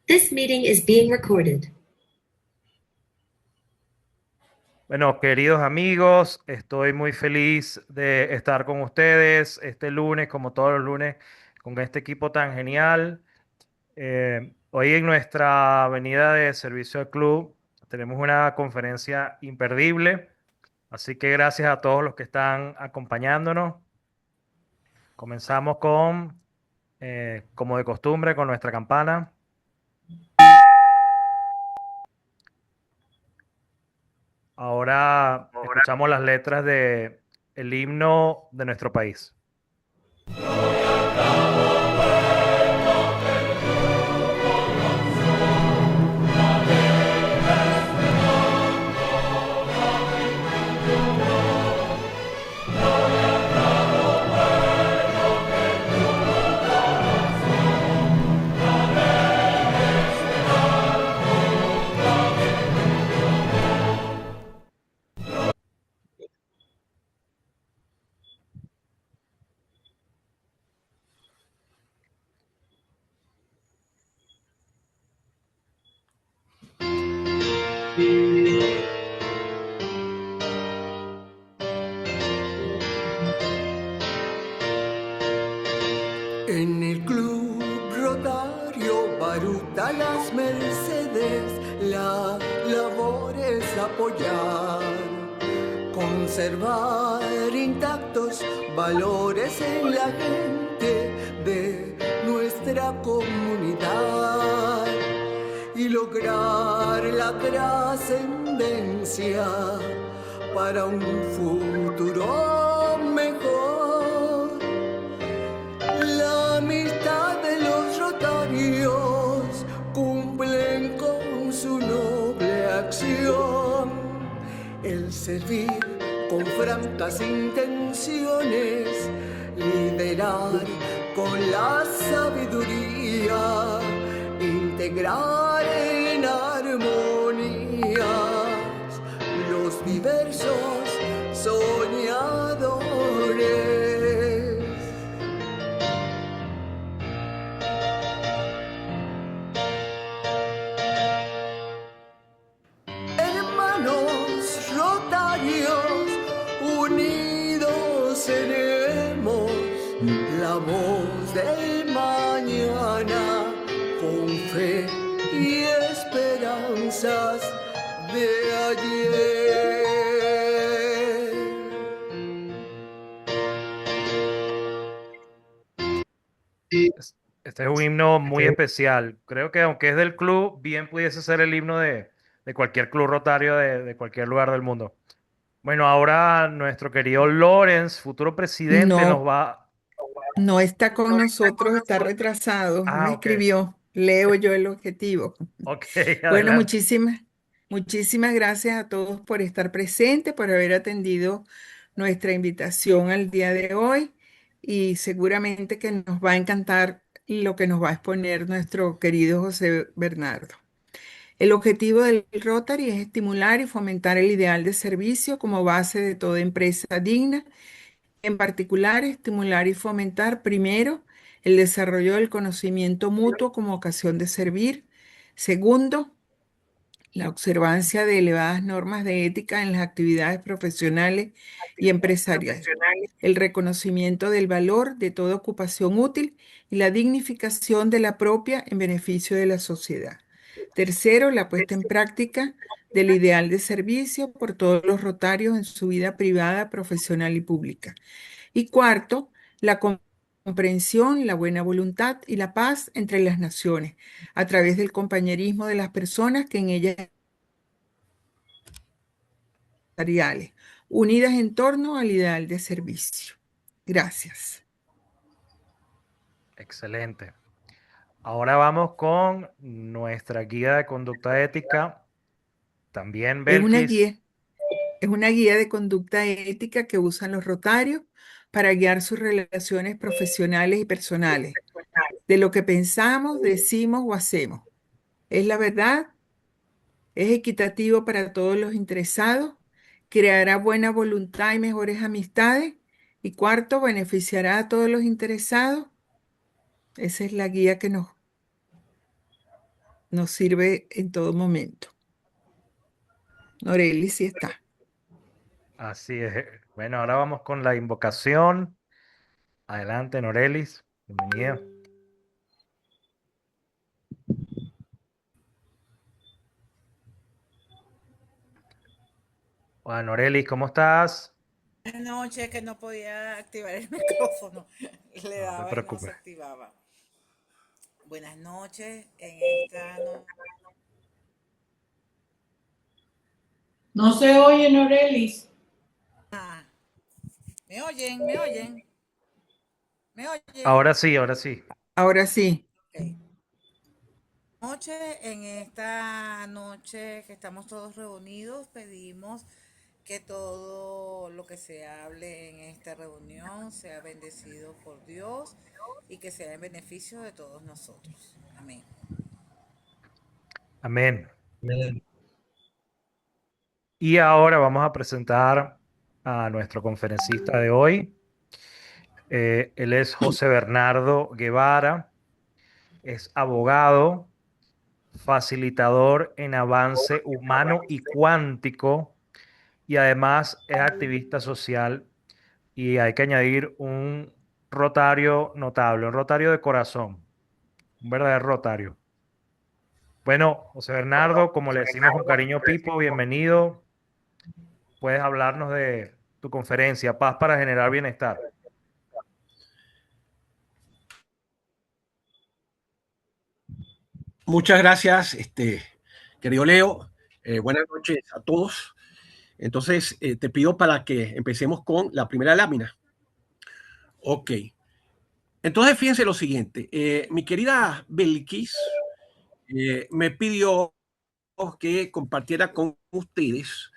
This meeting is being recorded. Bueno, queridos amigos, estoy muy feliz de estar con ustedes este lunes, como todos los lunes, con este equipo tan genial. Hoy en nuestra avenida de servicio al club tenemos una conferencia imperdible, así que gracias a todos los que están acompañándonos. Comenzamos como de costumbre, con nuestra campana. Ahora escuchamos las letras de el himno de nuestro país. En el Club Rotario Baruta Las Mercedes, la labor es apoyar, conservar intactos valores en la gente de nuestra comunidad y lograr la trascendencia para un futuro mejor. La amistad de los rotarios cumplen con su noble acción, el servir con francas intenciones, liderar con la sabiduría, integrar en armonías los diversos soñadores. Hermanos rotarios, unidos seremos la voz del mañana, con fe y esperanzas de ayer. Este es un himno muy especial. Creo que aunque es del club, bien pudiese ser el himno de cualquier club rotario de cualquier lugar del mundo. Bueno, ahora nuestro querido Lawrence, futuro presidente, nos No, va... no está con nosotros, está retrasado. Me Ah, ok. escribió, leo yo el objetivo. Ok, Bueno, adelante. muchísimas gracias a todos por estar presentes, por haber atendido nuestra invitación al día de hoy y seguramente que nos va a encantar lo que nos va a exponer nuestro querido José Bernardo. El objetivo del Rotary es estimular y fomentar el ideal de servicio como base de toda empresa digna. En particular, estimular y fomentar primero el desarrollo del conocimiento mutuo como ocasión de servir. Segundo, la observancia de elevadas normas de ética en las actividades profesionales y empresariales. El reconocimiento del valor de toda ocupación útil y la dignificación de la propia en beneficio de la sociedad. Tercero, la puesta en práctica del ideal de servicio por todos los rotarios en su vida privada, profesional y pública. Y cuarto, la comprensión, la buena voluntad y la paz entre las naciones, a través del compañerismo de las personas que en ellas empresariales, unidas en torno al ideal de servicio. Gracias. Excelente. Ahora vamos con nuestra guía de conducta ética, también Es una Belkis. guía, es una guía de conducta ética que usan los rotarios para guiar sus relaciones profesionales y personales, de lo que pensamos, decimos o hacemos. Es la verdad, es equitativo para todos los interesados, creará buena voluntad y mejores amistades. Y cuarto, beneficiará a todos los interesados. Esa es la guía que nos nos sirve en todo momento. Norelis sí está. Así es. Bueno, ahora vamos con la invocación. Adelante, Norelis. Bienvenida. Hola, Norelis, ¿cómo estás? Buenas noches, que no podía activar el micrófono. Le No te daba y no se preocupes. activaba. Buenas noches en esta No se oye, Norelis. ah, ¿me oyen? ¿Me oyen? ¿Me oyen? Ahora sí, ahora sí. Ahora sí. Ok. En esta noche que estamos todos reunidos, pedimos que todo lo que se hable en esta reunión sea bendecido por Dios y que sea en beneficio de todos nosotros. Amén. Amén. Y ahora vamos a presentar a nuestro conferencista de hoy. Él es José Bernardo Guevara, es abogado, facilitador en avance humano y cuántico, y además es activista social. Y hay que añadir un rotario notable, un rotario de corazón, un verdadero rotario. Bueno, José Bernardo, como le decimos con cariño, Pipo, bienvenido. Puedes hablarnos de tu conferencia, Paz para generar bienestar. Muchas gracias, querido Leo. Buenas noches a todos. Entonces, te pido para que empecemos con la primera lámina. Ok. Entonces, fíjense lo siguiente. Mi querida Belkis me pidió que compartiera con ustedes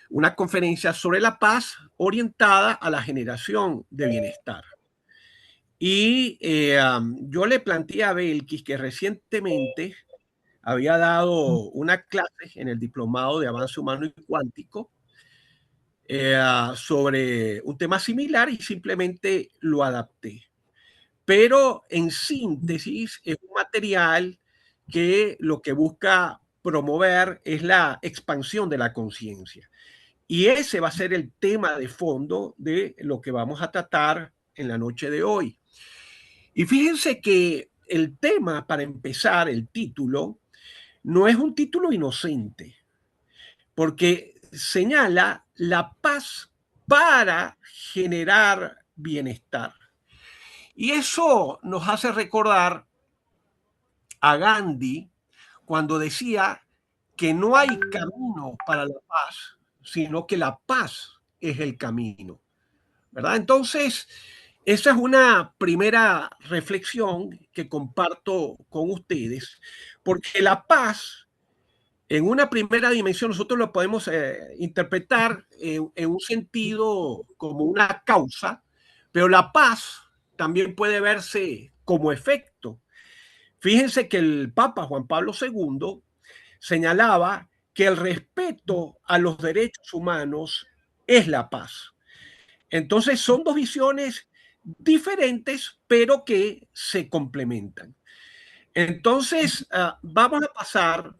una conferencia sobre la paz orientada a la generación de bienestar. Y yo le planteé a Belkis que recientemente había dado una clase en el Diplomado de Avance Humano y Cuántico sobre un tema similar y simplemente lo adapté. Pero en síntesis es un material que lo que busca promover es la expansión de la conciencia. Y ese va a ser el tema de fondo de lo que vamos a tratar en la noche de hoy. Y fíjense que el tema, para empezar, el título, no es un título inocente, porque señala la paz para generar bienestar. Y eso nos hace recordar a Gandhi cuando decía que no hay camino para la paz, sino que la paz es el camino, ¿verdad? Entonces, esa es una primera reflexión que comparto con ustedes, porque la paz en una primera dimensión nosotros lo podemos interpretar en un sentido como una causa, pero la paz también puede verse como efecto. Fíjense que el Papa Juan Pablo II señalaba que el respeto a los derechos humanos es la paz. Entonces son dos visiones diferentes, pero que se complementan. Entonces, vamos a pasar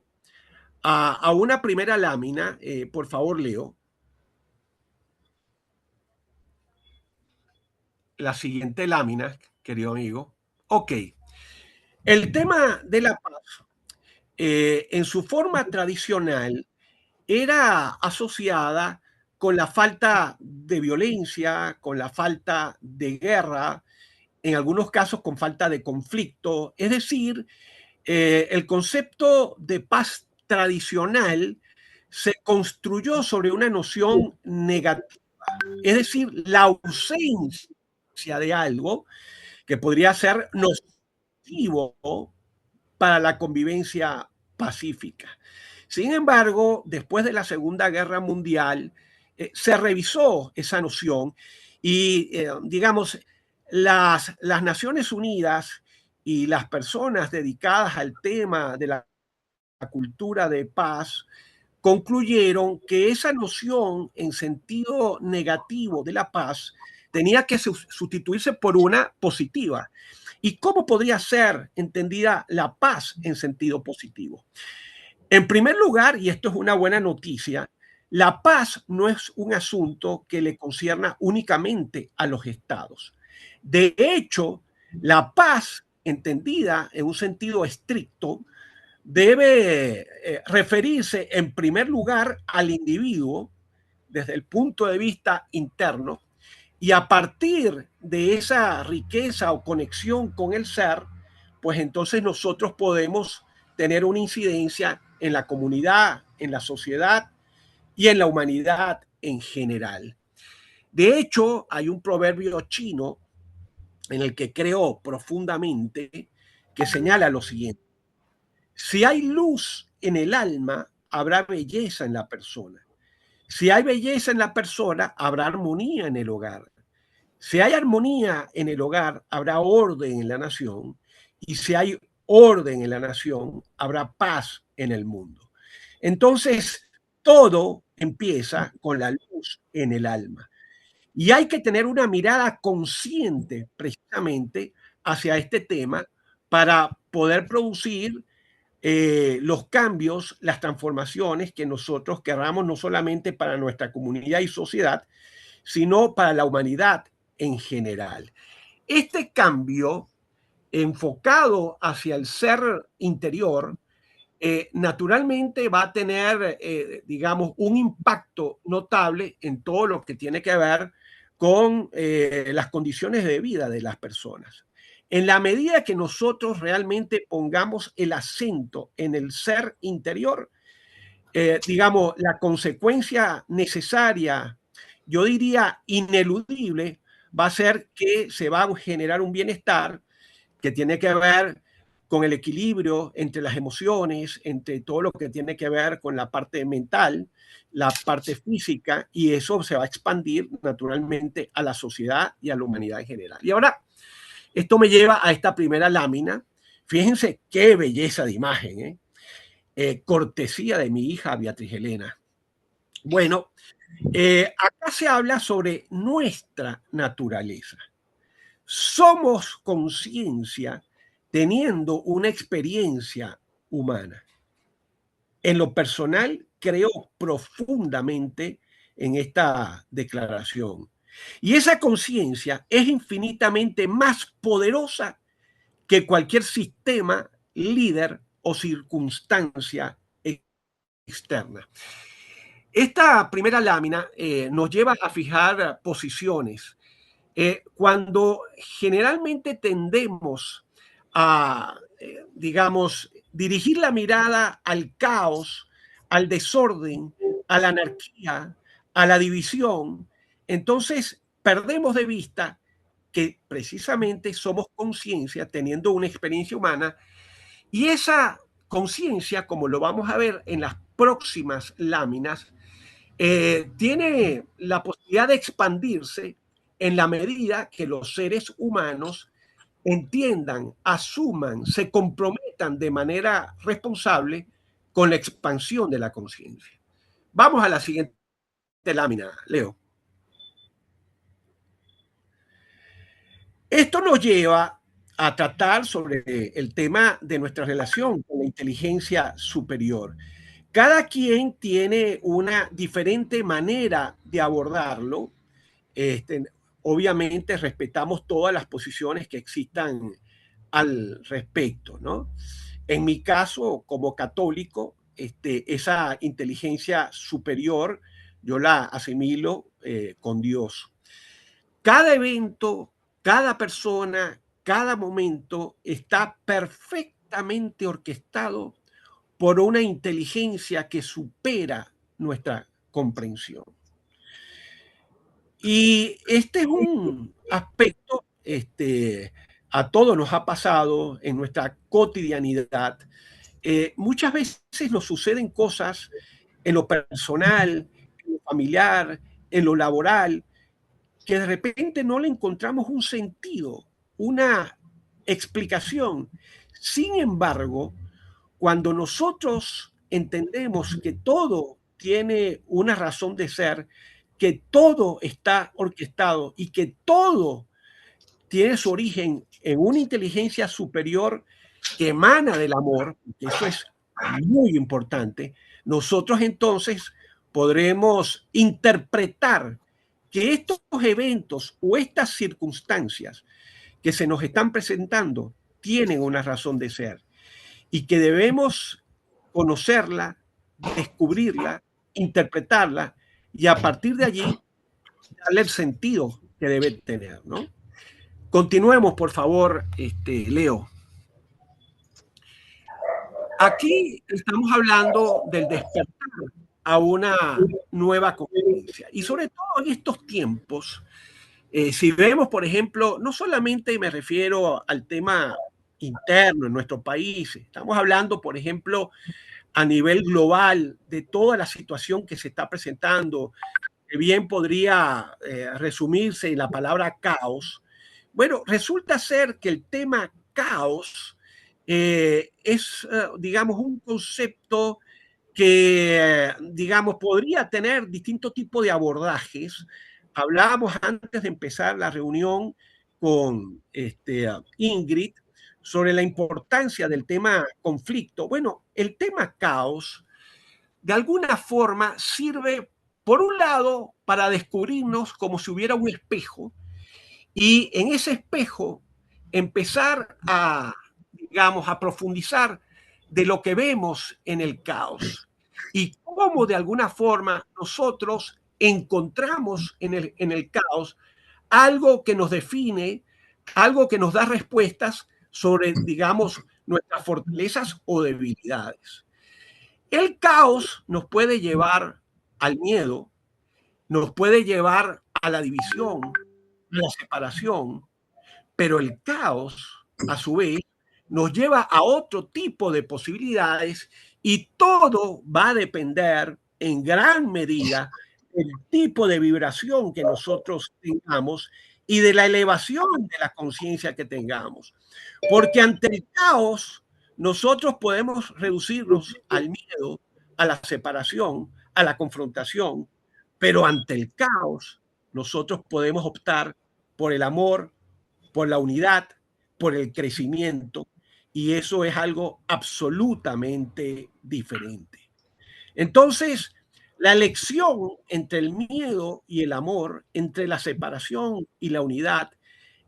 a una primera lámina. Por favor, Leo. La siguiente lámina, querido amigo. Ok. El tema de la paz, en su forma tradicional, era asociada con la falta de violencia, con la falta de guerra, en algunos casos con falta de conflicto. Es decir, el concepto de paz tradicional se construyó sobre una noción negativa, es decir, la ausencia de algo que podría ser nocivo para la convivencia pacífica. Sin embargo, después de la Segunda Guerra Mundial, se revisó esa noción y, digamos, las Naciones Unidas y las personas dedicadas al tema de la cultura de paz concluyeron que esa noción en sentido negativo de la paz tenía que sustituirse por una positiva. ¿Y cómo podría ser entendida la paz en sentido positivo? En primer lugar, y esto es una buena noticia, la paz no es un asunto que le concierna únicamente a los estados. De hecho, la paz, entendida en un sentido estricto, debe referirse en primer lugar al individuo desde el punto de vista interno, y a partir de esa riqueza o conexión con el ser, pues entonces nosotros podemos tener una incidencia en la comunidad, en la sociedad y en la humanidad en general. De hecho, hay un proverbio chino en el que creo profundamente, que señala lo siguiente: si hay luz en el alma, habrá belleza en la persona. Si hay belleza en la persona, habrá armonía en el hogar. Si hay armonía en el hogar, habrá orden en la nación. Y si hay orden en la nación, habrá paz en el mundo. Entonces, todo empieza con la luz en el alma. Y hay que tener una mirada consciente precisamente hacia este tema para poder producir los cambios, las transformaciones que nosotros querramos, no solamente para nuestra comunidad y sociedad, sino para la humanidad en general. Este cambio enfocado hacia el ser interior, naturalmente va a tener, digamos, un impacto notable en todo lo que tiene que ver con las condiciones de vida de las personas. En la medida que nosotros realmente pongamos el acento en el ser interior, digamos, la consecuencia necesaria, yo diría ineludible, va a ser que se va a generar un bienestar que tiene que ver con el equilibrio entre las emociones, entre todo lo que tiene que ver con la parte mental, la parte física, y eso se va a expandir naturalmente a la sociedad y a la humanidad en general. Y ahora, esto me lleva a esta primera lámina. Fíjense qué belleza de imagen, cortesía de mi hija Beatriz Elena. Bueno, acá se habla sobre nuestra naturaleza. Somos conciencia teniendo una experiencia humana. En lo personal, creo profundamente en esta declaración. Y esa conciencia es infinitamente más poderosa que cualquier sistema, líder o circunstancia externa. Esta primera lámina nos lleva a fijar posiciones. Cuando generalmente tendemos a, digamos, dirigir la mirada al caos, al desorden, a la anarquía, a la división, entonces perdemos de vista que precisamente somos conciencia teniendo una experiencia humana, y esa conciencia, como lo vamos a ver en las próximas láminas, tiene la posibilidad de expandirse en la medida que los seres humanos entiendan, asuman, se comprometan de manera responsable con la expansión de la conciencia. Vamos a la siguiente lámina, Leo. Esto nos lleva a tratar sobre el tema de nuestra relación con la inteligencia superior. Cada quien tiene una diferente manera de abordarlo. Obviamente respetamos todas las posiciones que existan al respecto, ¿no? En mi caso, como católico, esa inteligencia superior yo la asimilo con Dios. Cada evento, cada persona, cada momento está perfectamente orquestado por una inteligencia que supera nuestra comprensión. Y este es un aspecto, a todos nos ha pasado en nuestra cotidianidad. Muchas veces nos suceden cosas en lo personal, en lo familiar, en lo laboral, que de repente no le encontramos un sentido, una explicación. Sin embargo, cuando nosotros entendemos que todo tiene una razón de ser, que todo está orquestado y que todo tiene su origen en una inteligencia superior que emana del amor, que eso es muy importante, nosotros entonces podremos interpretar que estos eventos o estas circunstancias que se nos están presentando tienen una razón de ser y que debemos conocerla, descubrirla, interpretarla y a partir de allí darle el sentido que debe tener, ¿no? Continuemos, por favor, Leo. Aquí estamos hablando del despertar a una nueva conciencia y sobre todo en estos tiempos, si vemos, por ejemplo, no solamente me refiero al tema interno en nuestro país, estamos hablando, por ejemplo, a nivel global de toda la situación que se está presentando, que bien podría resumirse en la palabra caos. Bueno, resulta ser que el tema caos es, digamos, un concepto que, digamos, podría tener distintos tipos de abordajes. Hablábamos antes de empezar la reunión con Ingrid sobre la importancia del tema conflicto. Bueno, el tema caos, de alguna forma, sirve, por un lado, para descubrirnos como si hubiera un espejo y en ese espejo empezar a, digamos, a profundizar de lo que vemos en el caos y cómo de alguna forma nosotros encontramos en el caos algo que nos define, algo que nos da respuestas sobre, digamos, nuestras fortalezas o debilidades. El caos nos puede llevar al miedo, nos puede llevar a la división, a la separación, pero el caos, a su vez, nos lleva a otro tipo de posibilidades y todo va a depender en gran medida del tipo de vibración que nosotros tengamos y de la elevación de la conciencia que tengamos. Porque ante el caos, nosotros podemos reducirnos al miedo, a la separación, a la confrontación, pero ante el caos, nosotros podemos optar por el amor, por la unidad, por el crecimiento, y eso es algo absolutamente diferente. Entonces, la elección entre el miedo y el amor, entre la separación y la unidad,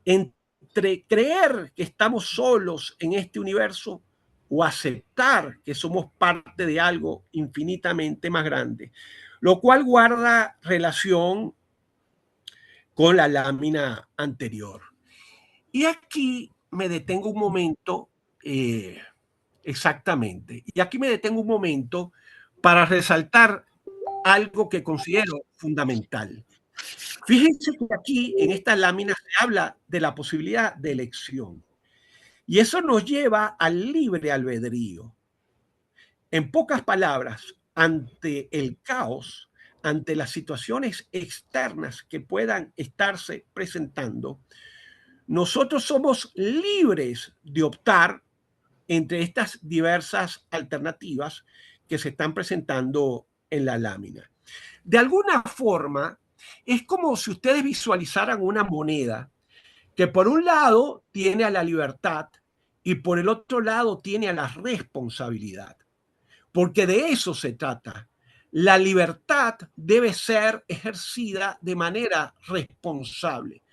entre creer que estamos solos en este universo o aceptar que somos parte de algo infinitamente más grande, lo cual guarda relación con la lámina anterior. Y aquí me detengo un momento, exactamente, y aquí me detengo un momento para resaltar algo que considero fundamental. Fíjense que aquí en esta lámina se habla de la posibilidad de elección. Y eso nos lleva al libre albedrío. En pocas palabras, ante el caos, ante las situaciones externas que puedan estarse presentando, nosotros somos libres de optar entre estas diversas alternativas que se están presentando en la lámina. De alguna forma, es como si ustedes visualizaran una moneda que por un lado tiene a la libertad y por el otro lado tiene a la responsabilidad. Porque de eso se trata. La libertad debe ser ejercida de manera responsable.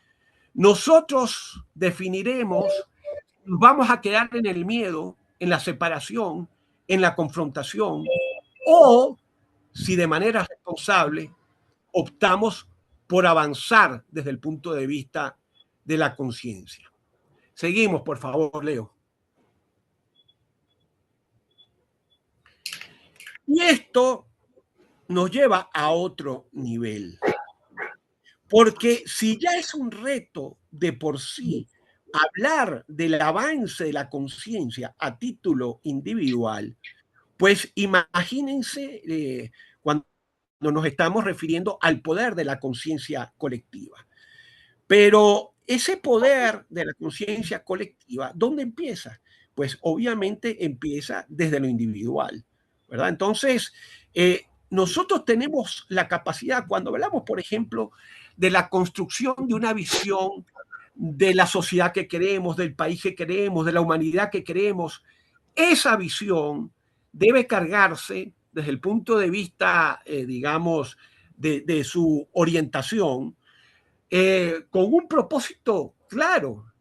Nosotros definiremos, nos vamos a quedar en el miedo, en la separación, en la confrontación, o si de manera responsable optamos por avanzar desde el punto de vista de la conciencia. Seguimos, por favor, Leo. Y esto nos lleva a otro nivel. Porque si ya es un reto de por sí hablar del avance de la conciencia a título individual, pues imagínense cuando nos estamos refiriendo al poder de la conciencia colectiva. Pero ese poder de la conciencia colectiva, ¿dónde empieza? Pues obviamente empieza desde lo individual, ¿verdad? Entonces, nosotros tenemos la capacidad, cuando hablamos, por ejemplo, de la construcción de una visión de la sociedad que queremos, del país que queremos, de la humanidad que queremos, esa visión debe cargarse desde el punto de vista, digamos, de su orientación, con un propósito claro.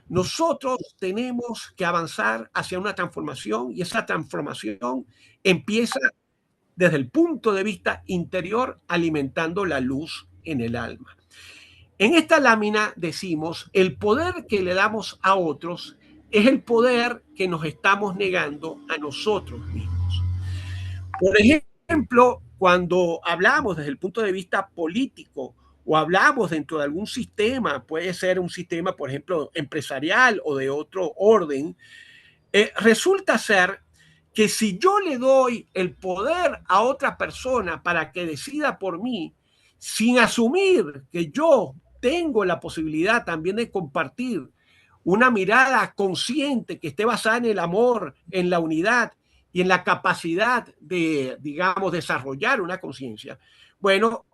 Nosotros tenemos que avanzar hacia una transformación y esa transformación empieza desde el punto de vista interior, alimentando la luz en el alma. En esta lámina decimos, el poder que le damos a otros es el poder que nos estamos negando a nosotros mismos. Por ejemplo, cuando hablamos desde el punto de vista político o hablamos dentro de algún sistema, puede ser un sistema, por ejemplo, empresarial o de otro orden, resulta ser que si yo le doy el poder a otra persona para que decida por mí, sin asumir que yo tengo la posibilidad también de compartir una mirada consciente que esté basada en el amor, en la unidad y en la capacidad de, digamos, desarrollar una conciencia, bueno,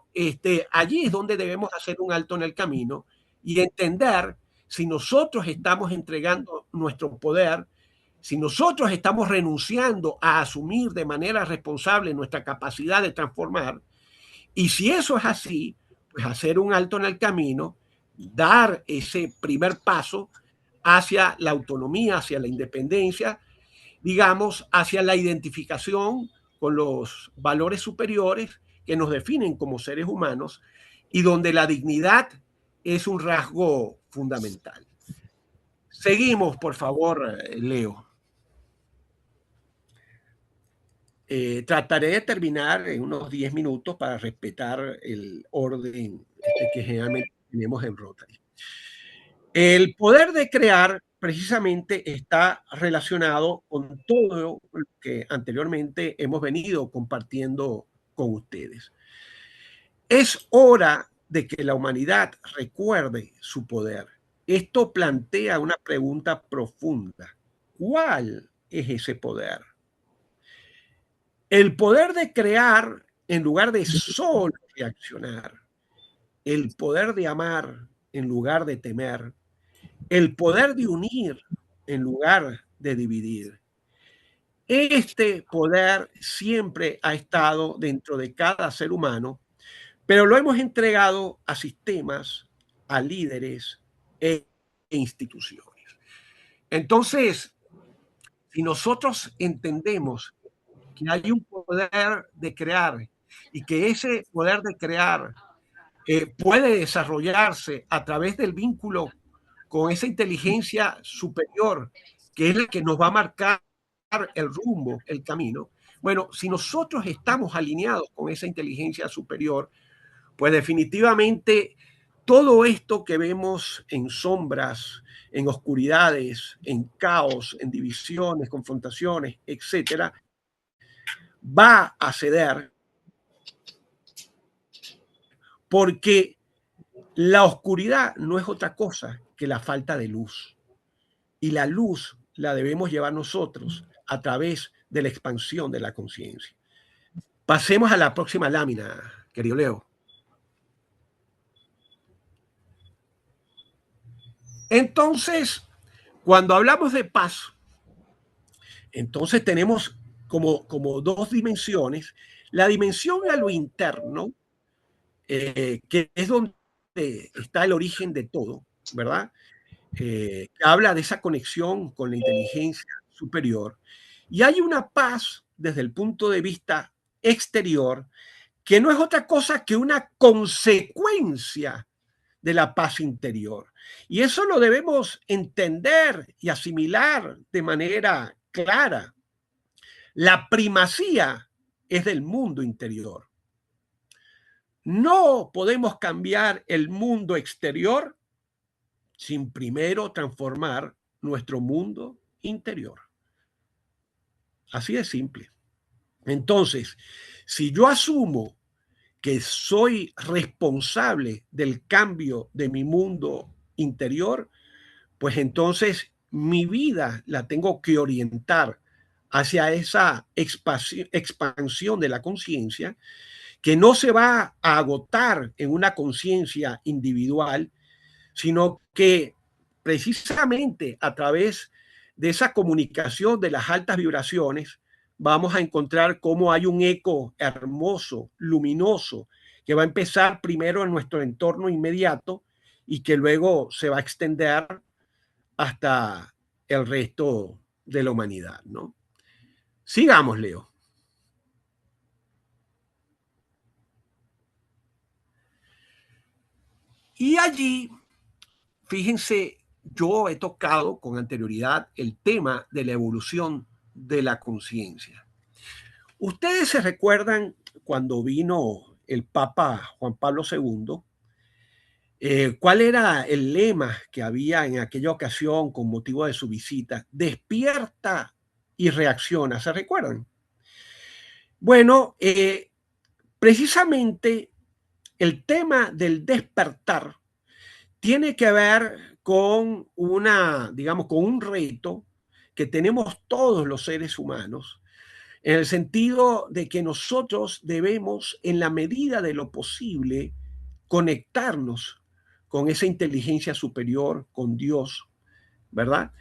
allí es donde debemos hacer un alto en el camino y entender si nosotros estamos entregando nuestro poder, si nosotros estamos renunciando a asumir de manera responsable nuestra capacidad de transformar, y si eso es así, pues hacer un alto en el camino, dar ese primer paso hacia la autonomía, hacia la independencia, digamos, hacia la identificación con los valores superiores que nos definen como seres humanos y donde la dignidad es un rasgo fundamental. Seguimos, por favor, Leo. Trataré de terminar en unos 10 minutos para respetar el orden que generalmente tenemos en Rotary. El poder de crear precisamente está relacionado con todo lo que anteriormente hemos venido compartiendo con ustedes. Es hora de que la humanidad recuerde su poder. Esto plantea una pregunta profunda. ¿Cuál es ese poder? El poder de crear en lugar de solo reaccionar, el poder de amar en lugar de temer, el poder de unir en lugar de dividir. Este poder siempre ha estado dentro de cada ser humano, pero lo hemos entregado a sistemas, a líderes e instituciones. Entonces, si nosotros entendemos que hay un poder de crear y que ese poder de crear puede desarrollarse a través del vínculo con esa inteligencia superior, que es la que nos va a marcar el rumbo, el camino. Bueno, si nosotros estamos alineados con esa inteligencia superior, pues definitivamente todo esto que vemos en sombras, en oscuridades, en caos, en divisiones, confrontaciones, etcétera, va a ceder, porque la oscuridad no es otra cosa que la falta de luz. Y la luz la debemos llevar nosotros a través de la expansión de la conciencia. Pasemos a la próxima lámina, querido Leo. Entonces, cuando hablamos de paz, entonces tenemos como dos dimensiones. La dimensión a lo interno, que es donde está el origen de todo, ¿verdad? Que habla de esa conexión con la inteligencia superior. Y hay una paz desde el punto de vista exterior que no es otra cosa que una consecuencia de la paz interior. Y eso lo debemos entender y asimilar de manera clara. La primacía es del mundo interior. No podemos cambiar el mundo exterior sin primero transformar nuestro mundo interior. Así de simple. Entonces, si yo asumo que soy responsable del cambio de mi mundo interior, pues entonces mi vida la tengo que orientar hacia esa expansión de la conciencia, que no se va a agotar en una conciencia individual, sino que precisamente a través de esa comunicación de las altas vibraciones vamos a encontrar cómo hay un eco hermoso, luminoso, que va a empezar primero en nuestro entorno inmediato y que luego se va a extender hasta el resto de la humanidad, ¿no? Sigamos, Leo. Y allí, fíjense, yo he tocado con anterioridad el tema de la evolución de la conciencia. Ustedes se recuerdan cuando vino el Papa Juan Pablo II, ¿cuál era el lema que había en aquella ocasión con motivo de su visita? Despierta y reacciona, ¿se recuerdan? Bueno, precisamente el tema del despertar tiene que ver con digamos, con un reto que tenemos todos los seres humanos, en el sentido de que nosotros debemos, en la medida de lo posible, conectarnos con esa inteligencia superior, con Dios, ¿verdad?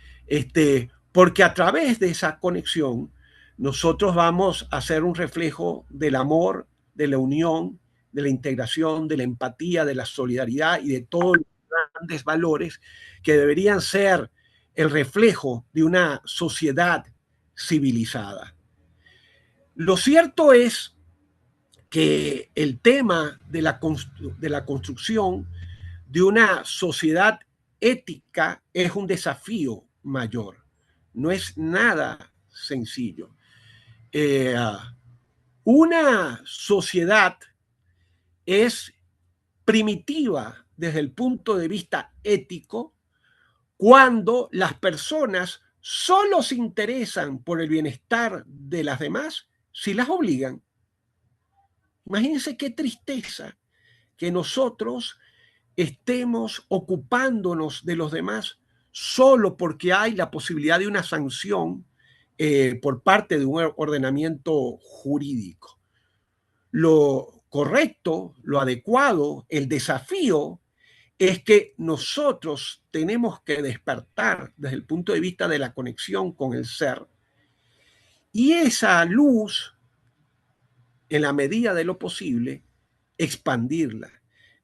Porque a través de esa conexión, nosotros vamos a ser un reflejo del amor, de la unión, de la integración, de la empatía, de la solidaridad y de todos los grandes valores que deberían ser el reflejo de una sociedad civilizada. Lo cierto es que el tema de la construcción de una sociedad ética es un desafío mayor. No es nada sencillo. Una sociedad es primitiva desde el punto de vista ético cuando las personas solo se interesan por el bienestar de las demás si las obligan. Imagínense qué tristeza que nosotros estemos ocupándonos de los demás solo porque hay la posibilidad de una sanción por parte de un ordenamiento jurídico. Lo correcto, lo adecuado, el desafío es que nosotros tenemos que despertar desde el punto de vista de la conexión con el ser, y esa luz, en la medida de lo posible, expandirla.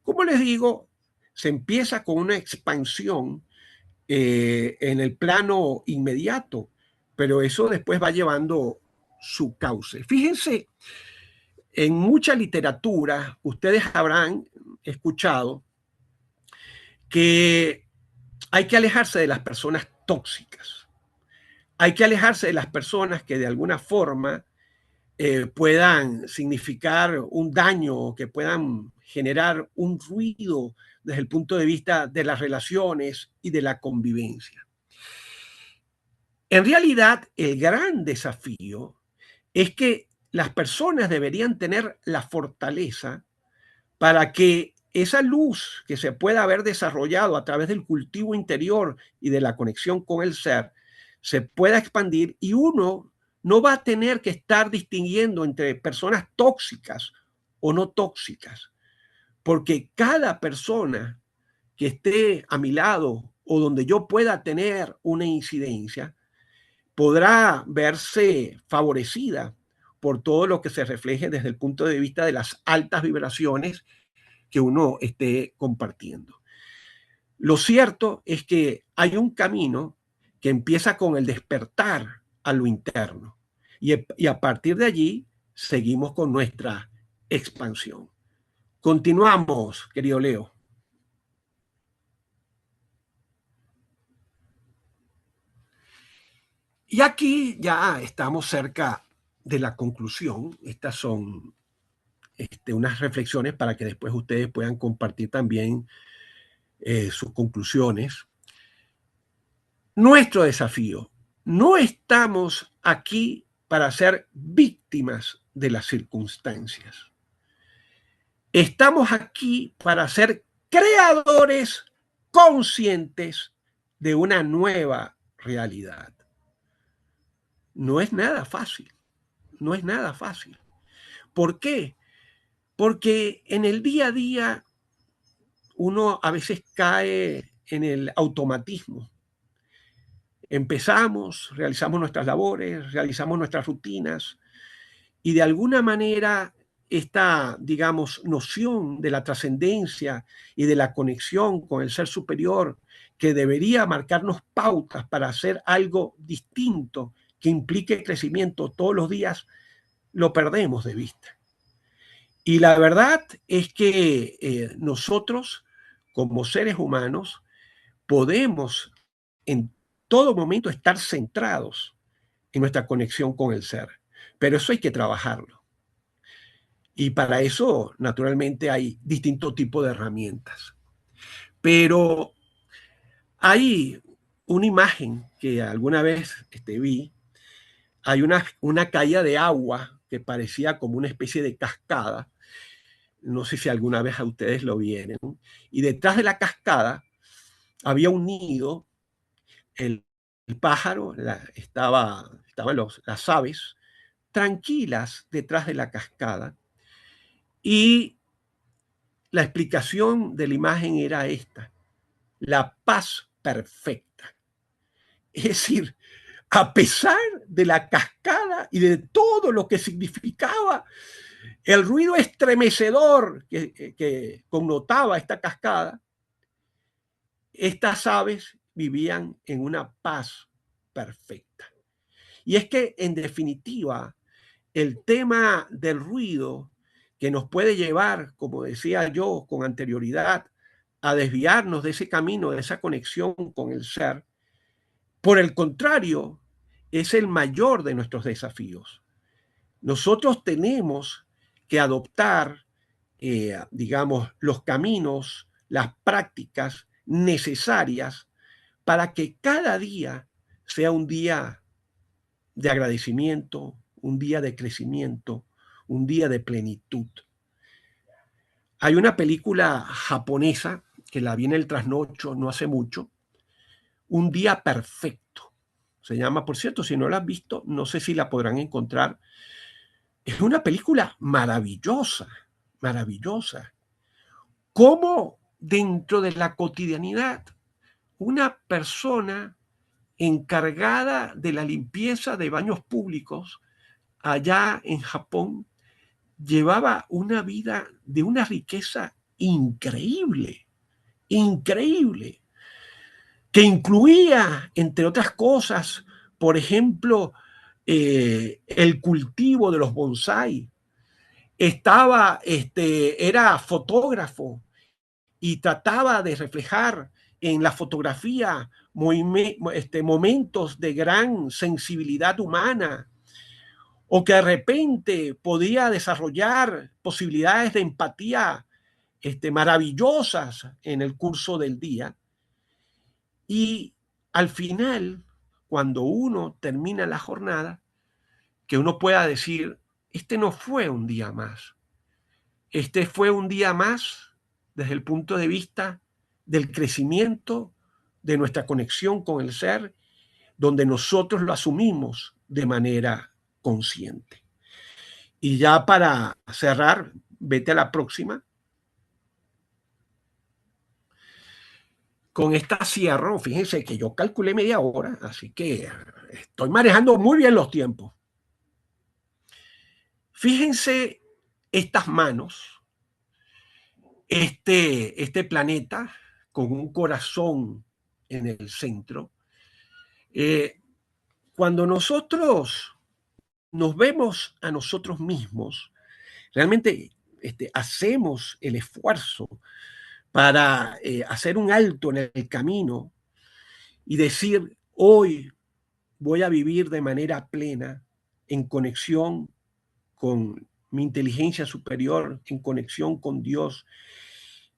Como les digo, se empieza con una expansión en el plano inmediato, pero eso después va llevando su cauce. Fíjense, en mucha literatura ustedes habrán escuchado que hay que alejarse de las personas tóxicas. Hay que alejarse de las personas que de alguna forma puedan significar un daño, que puedan generar un ruido desde el punto de vista de las relaciones y de la convivencia. En realidad, el gran desafío es que las personas deberían tener la fortaleza para que esa luz que se pueda haber desarrollado a través del cultivo interior y de la conexión con el ser se pueda expandir, y uno no va a tener que estar distinguiendo entre personas tóxicas o no tóxicas, porque cada persona que esté a mi lado o donde yo pueda tener una incidencia podrá verse favorecida por todo lo que se refleje desde el punto de vista de las altas vibraciones que uno esté compartiendo. Lo cierto es que hay un camino que empieza con el despertar a lo interno, y a partir de allí seguimos con nuestra expansión. Continuamos, querido Leo. Y aquí ya estamos cerca de la conclusión. Estas son unas reflexiones para que después ustedes puedan compartir también sus conclusiones. Nuestro desafío: no estamos aquí para ser víctimas de las circunstancias. Estamos aquí para ser creadores conscientes de una nueva realidad. no es nada fácil, no es nada fácil. ¿Por qué? Porque en el día a día uno a veces cae en el automatismo. Empezamos, realizamos nuestras labores, realizamos nuestras rutinas y de alguna manera esta, digamos, noción de la trascendencia y de la conexión con el ser superior que debería marcarnos pautas para hacer algo distinto que implique crecimiento todos los días, lo perdemos de vista. Y la verdad es que nosotros, como seres humanos, podemos en todo momento estar centrados en nuestra conexión con el ser, pero eso hay que trabajarlo. Y para eso, naturalmente, hay distintos tipos de herramientas. Pero hay una imagen que alguna vez vi, hay una caída de agua que parecía como una especie de cascada. No sé si alguna vez a ustedes lo vieron. Y detrás de la cascada había un nido, el pájaro, estaban las aves tranquilas detrás de la cascada. Y la explicación de la imagen era esta: la paz perfecta. Es decir, a pesar de la cascada y de todo lo que significaba el ruido estremecedor que connotaba esta cascada, estas aves vivían en una paz perfecta. Y es que, en definitiva, el tema del ruido que nos puede llevar, como decía yo con anterioridad, a desviarnos de ese camino, de esa conexión con el ser, por el contrario, es el mayor de nuestros desafíos. Nosotros tenemos que adoptar, digamos, los caminos, las prácticas necesarias para que cada día sea un día de agradecimiento, un día de crecimiento, un día de plenitud. Hay una película japonesa que la vi en el trasnocho no hace mucho, Un día perfecto. Se llama, por cierto, si no la has visto, no sé si la podrán encontrar. Es una película maravillosa, maravillosa. Cómo dentro de la cotidianidad una persona encargada de la limpieza de baños públicos allá en Japón llevaba una vida de una riqueza increíble, increíble, que incluía, entre otras cosas, por ejemplo, el cultivo de los bonsái. Era fotógrafo y trataba de reflejar en la fotografía momentos de gran sensibilidad humana, o que de repente podía desarrollar posibilidades de empatía maravillosas en el curso del día. Y al final, cuando uno termina la jornada, que uno pueda decir, este no fue un día más, este fue un día más desde el punto de vista del crecimiento de nuestra conexión con el ser, donde nosotros lo asumimos de manera consciente. Y ya para cerrar, vete a la próxima. Con esta cierro, fíjense que yo calculé media hora, así que estoy manejando muy bien los tiempos. Fíjense estas manos, este planeta con un corazón en el centro. Cuando nosotros nos vemos a nosotros mismos, realmente hacemos el esfuerzo para hacer un alto en el camino y decir, hoy voy a vivir de manera plena, en conexión con mi inteligencia superior, en conexión con Dios,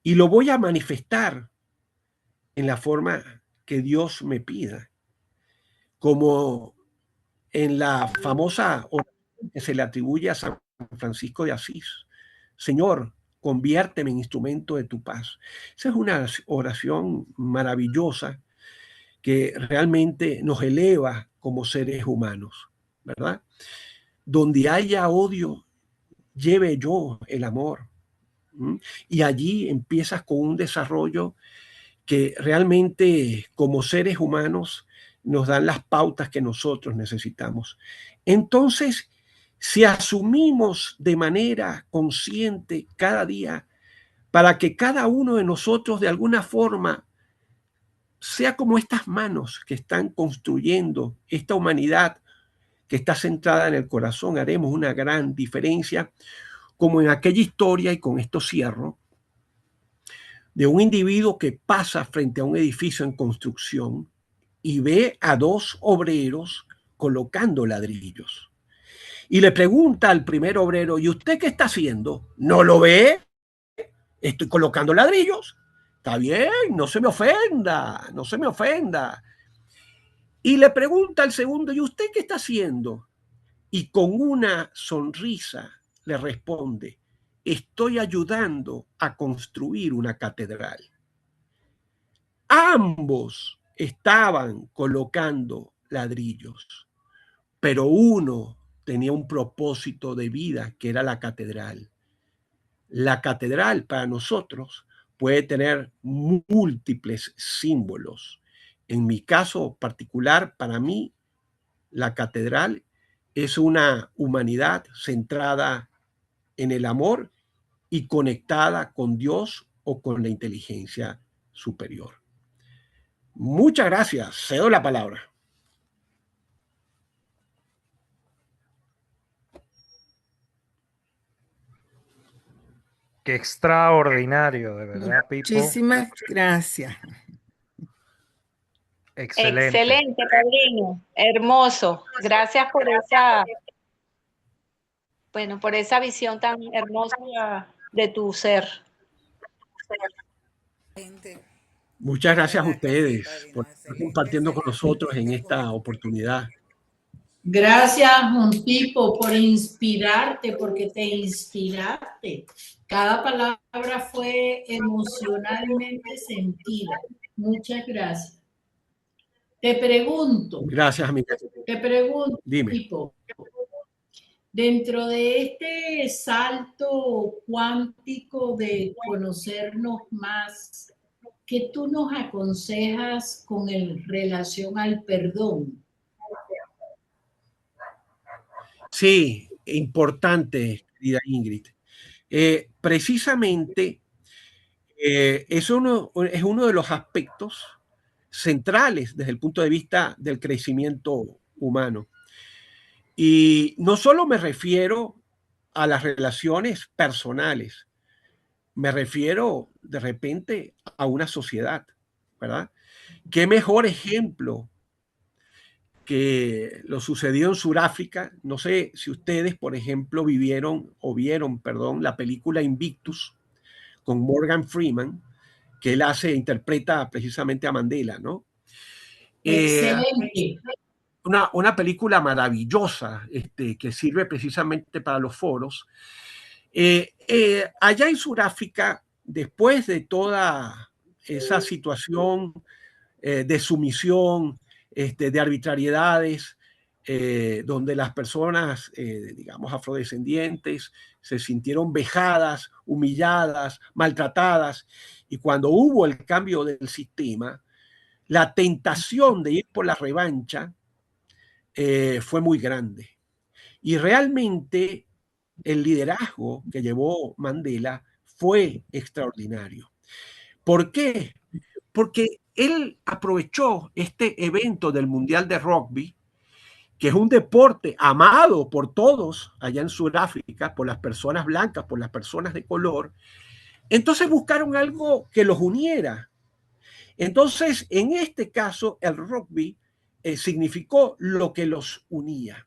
y lo voy a manifestar en la forma que Dios me pida, como en la famosa oración que se le atribuye a San Francisco de Asís: Señor, conviérteme en instrumento de tu paz. Esa es una oración maravillosa que realmente nos eleva como seres humanos. ¿verdad? Donde haya odio, lleve yo el amor. Y allí empiezas con un desarrollo que realmente como seres humanos nos dan las pautas que nosotros necesitamos. Entonces, si asumimos de manera consciente cada día para que cada uno de nosotros de alguna forma sea como estas manos que están construyendo esta humanidad que está centrada en el corazón, haremos una gran diferencia, como en aquella historia, y con esto cierro, de un individuo que pasa frente a un edificio en construcción y ve a dos obreros colocando ladrillos. Y le pregunta al primer obrero, ¿y usted qué está haciendo? ¿No lo ve? Estoy colocando ladrillos. Está bien, no se me ofenda, no se me ofenda. Y le pregunta al segundo, ¿y usted qué está haciendo? Y con una sonrisa le responde, estoy ayudando a construir una catedral. Ambos estaban colocando ladrillos, pero uno tenía un propósito de vida que era la catedral. La catedral para nosotros puede tener múltiples símbolos. En mi caso particular, para mí, la catedral es una humanidad centrada en el amor y conectada con Dios o con la inteligencia superior. Muchas gracias. Cedo la palabra. Qué extraordinario, de verdad, Pipo. Muchísimas gracias. Excelente. Excelente, padrino. Hermoso. Gracias por por esa visión tan hermosa de tu ser. Muchas gracias a verdad que sí, ustedes padrino, por estar compartiendo con nosotros en esta oportunidad. Gracias, Juan Pipo, por inspirarte, porque te inspiraste. Cada palabra fue emocionalmente sentida. Muchas gracias. Te pregunto, Gracias, amiga. Dime. Pipo, dentro de este salto cuántico de conocernos más, ¿qué tú nos aconsejas con relación al perdón? Sí, importante, querida Ingrid. Precisamente es uno de los aspectos centrales desde el punto de vista del crecimiento humano. Y no solo me refiero a las relaciones personales, me refiero de repente a una sociedad, ¿verdad? ¿Qué mejor ejemplo que lo sucedió en Sudáfrica? No sé si ustedes, por ejemplo, vieron, la película Invictus con Morgan Freeman, que él interpreta precisamente a Mandela, ¿no? Excelente. Una película maravillosa que sirve precisamente para los foros. Allá en Sudáfrica, después de toda esa situación de sumisión, de arbitrariedades, donde las personas, digamos, afrodescendientes se sintieron vejadas, humilladas, maltratadas, y cuando hubo el cambio del sistema, la tentación de ir por la revancha fue muy grande. Y realmente el liderazgo que llevó Mandela fue extraordinario. ¿Por qué? Porque él aprovechó este evento del Mundial de Rugby, que es un deporte amado por todos allá en Sudáfrica, por las personas blancas, por las personas de color. Entonces buscaron algo que los uniera. Entonces, en este caso, el rugby significó lo que los unía.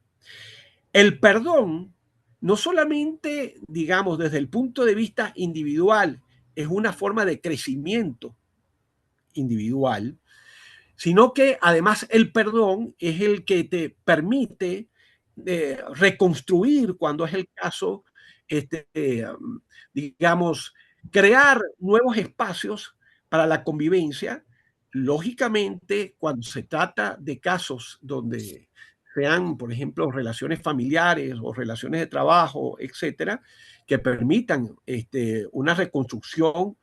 El perdón, no solamente, digamos, desde el punto de vista individual, es una forma de crecimiento individual, sino que además el perdón es el que te permite reconstruir, cuando es el caso, digamos, crear nuevos espacios para la convivencia. Lógicamente, cuando se trata de casos donde sean, por ejemplo, relaciones familiares o relaciones de trabajo, etcétera, que permitan una reconstrucción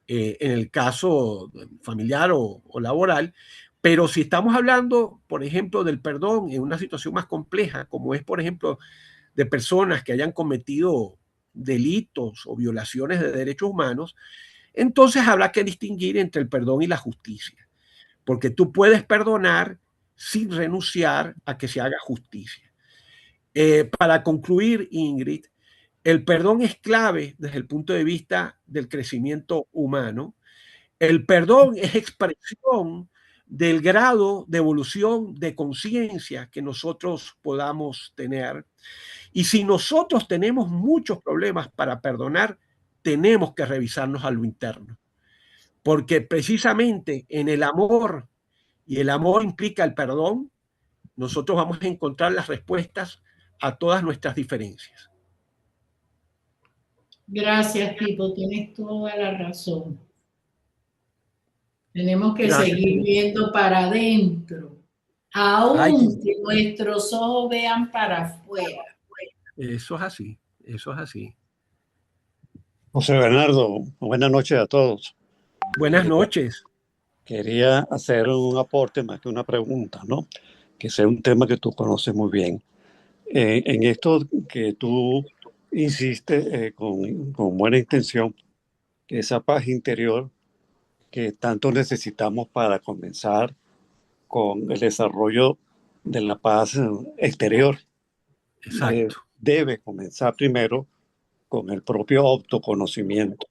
en el caso familiar o laboral. Pero si estamos hablando, por ejemplo, del perdón en una situación más compleja, como es, por ejemplo, de personas que hayan cometido delitos o violaciones de derechos humanos, entonces habrá que distinguir entre el perdón y la justicia, porque tú puedes perdonar sin renunciar a que se haga justicia. Para concluir, Ingrid, el perdón es clave desde el punto de vista del crecimiento humano. El perdón es expresión del grado de evolución de conciencia que nosotros podamos tener. Y si nosotros tenemos muchos problemas para perdonar, tenemos que revisarnos a lo interno. Porque precisamente en el amor, y el amor implica el perdón, nosotros vamos a encontrar las respuestas a todas nuestras diferencias. Gracias, Pipo, tienes toda la razón. Tenemos que Gracias. seguir viendo para adentro, aunque nuestros ojos vean para afuera. Eso es así, eso es así. José Bernardo, buenas noches a todos. Buenas noches. Quería hacer un aporte más que una pregunta, ¿no? Que sea un tema que tú conoces muy bien. En esto que tú insistes con buena intención, que esa paz interior que tanto necesitamos para comenzar con el desarrollo de la paz exterior, Exacto. debe comenzar primero con el propio autoconocimiento.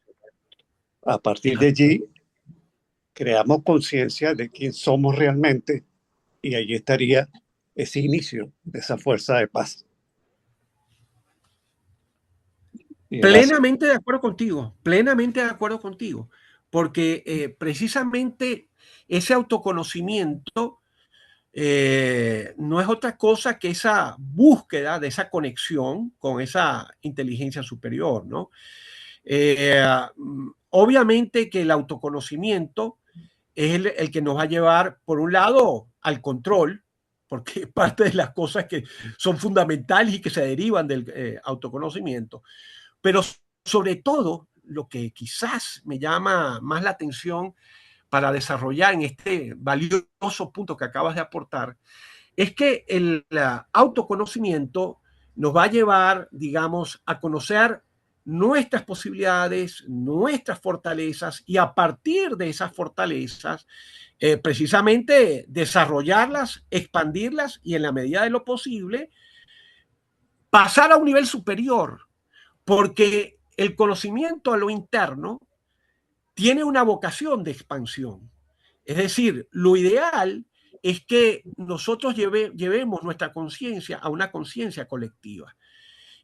A partir de allí, creamos conciencia de quién somos realmente y allí estaría ese inicio de esa fuerza de paz. Plenamente de acuerdo contigo, porque precisamente ese autoconocimiento no es otra cosa que esa búsqueda de esa conexión con esa inteligencia superior, ¿no? Obviamente que el autoconocimiento es el que nos va a llevar, por un lado, al control, porque parte de las cosas que son fundamentales y que se derivan del autoconocimiento, pero sobre todo lo que quizás me llama más la atención para desarrollar en este valioso punto que acabas de aportar, es que el autoconocimiento nos va a llevar, digamos, a conocer nuestras posibilidades, nuestras fortalezas y a partir de esas fortalezas, precisamente desarrollarlas, expandirlas y en la medida de lo posible, pasar a un nivel superior, porque el conocimiento a lo interno tiene una vocación de expansión. Es decir, lo ideal es que nosotros llevemos nuestra conciencia a una conciencia colectiva.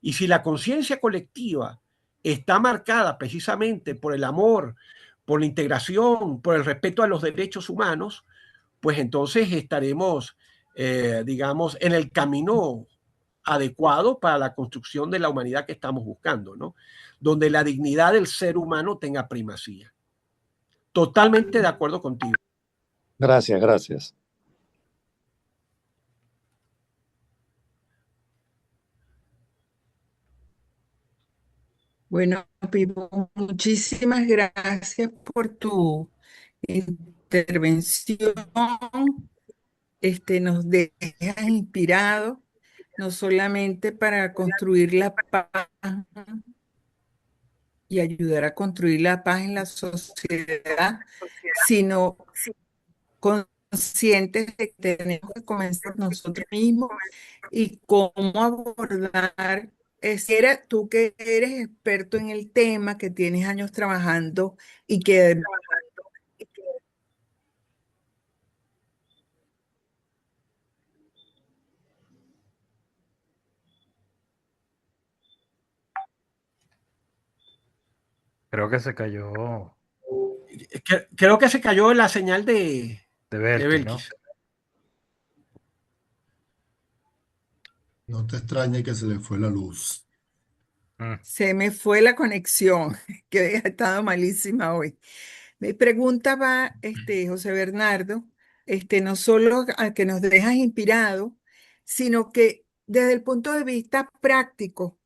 Y si la conciencia colectiva está marcada precisamente por el amor, por la integración, por el respeto a los derechos humanos, pues entonces estaremos, digamos, en el camino adecuado para la construcción de la humanidad que estamos buscando, ¿no? Donde la dignidad del ser humano tenga primacía. Totalmente de acuerdo contigo. Gracias, gracias. Bueno, Pipo, muchísimas gracias por tu intervención. Nos dejas inspirados, no solamente para construir la paz y ayudar a construir la paz en la sociedad, sino conscientes de que tenemos que comenzar nosotros mismos y cómo abordar. Era tú que eres experto en el tema, que tienes años trabajando y que Creo que se cayó Creo que se cayó la señal de Belkis, ¿no? Belkis. No te extrañe que se le fue la luz. se me fue la conexión, que ha estado malísima hoy. Mi pregunta va, José Bernardo, no solo a que nos dejas inspirados, sino que desde el punto de vista práctico,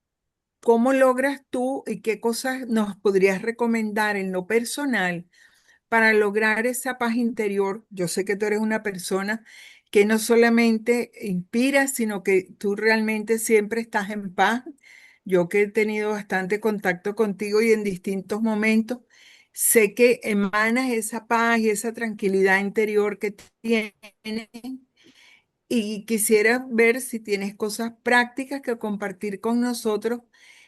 ¿cómo logras tú y qué cosas nos podrías recomendar en lo personal para lograr esa paz interior? Yo sé que tú eres una persona que no solamente inspira, sino que tú realmente siempre estás en paz. Yo que he tenido bastante contacto contigo y en distintos momentos, sé que emanas esa paz y esa tranquilidad interior que tienes. Y quisiera ver si tienes cosas prácticas que compartir con nosotros,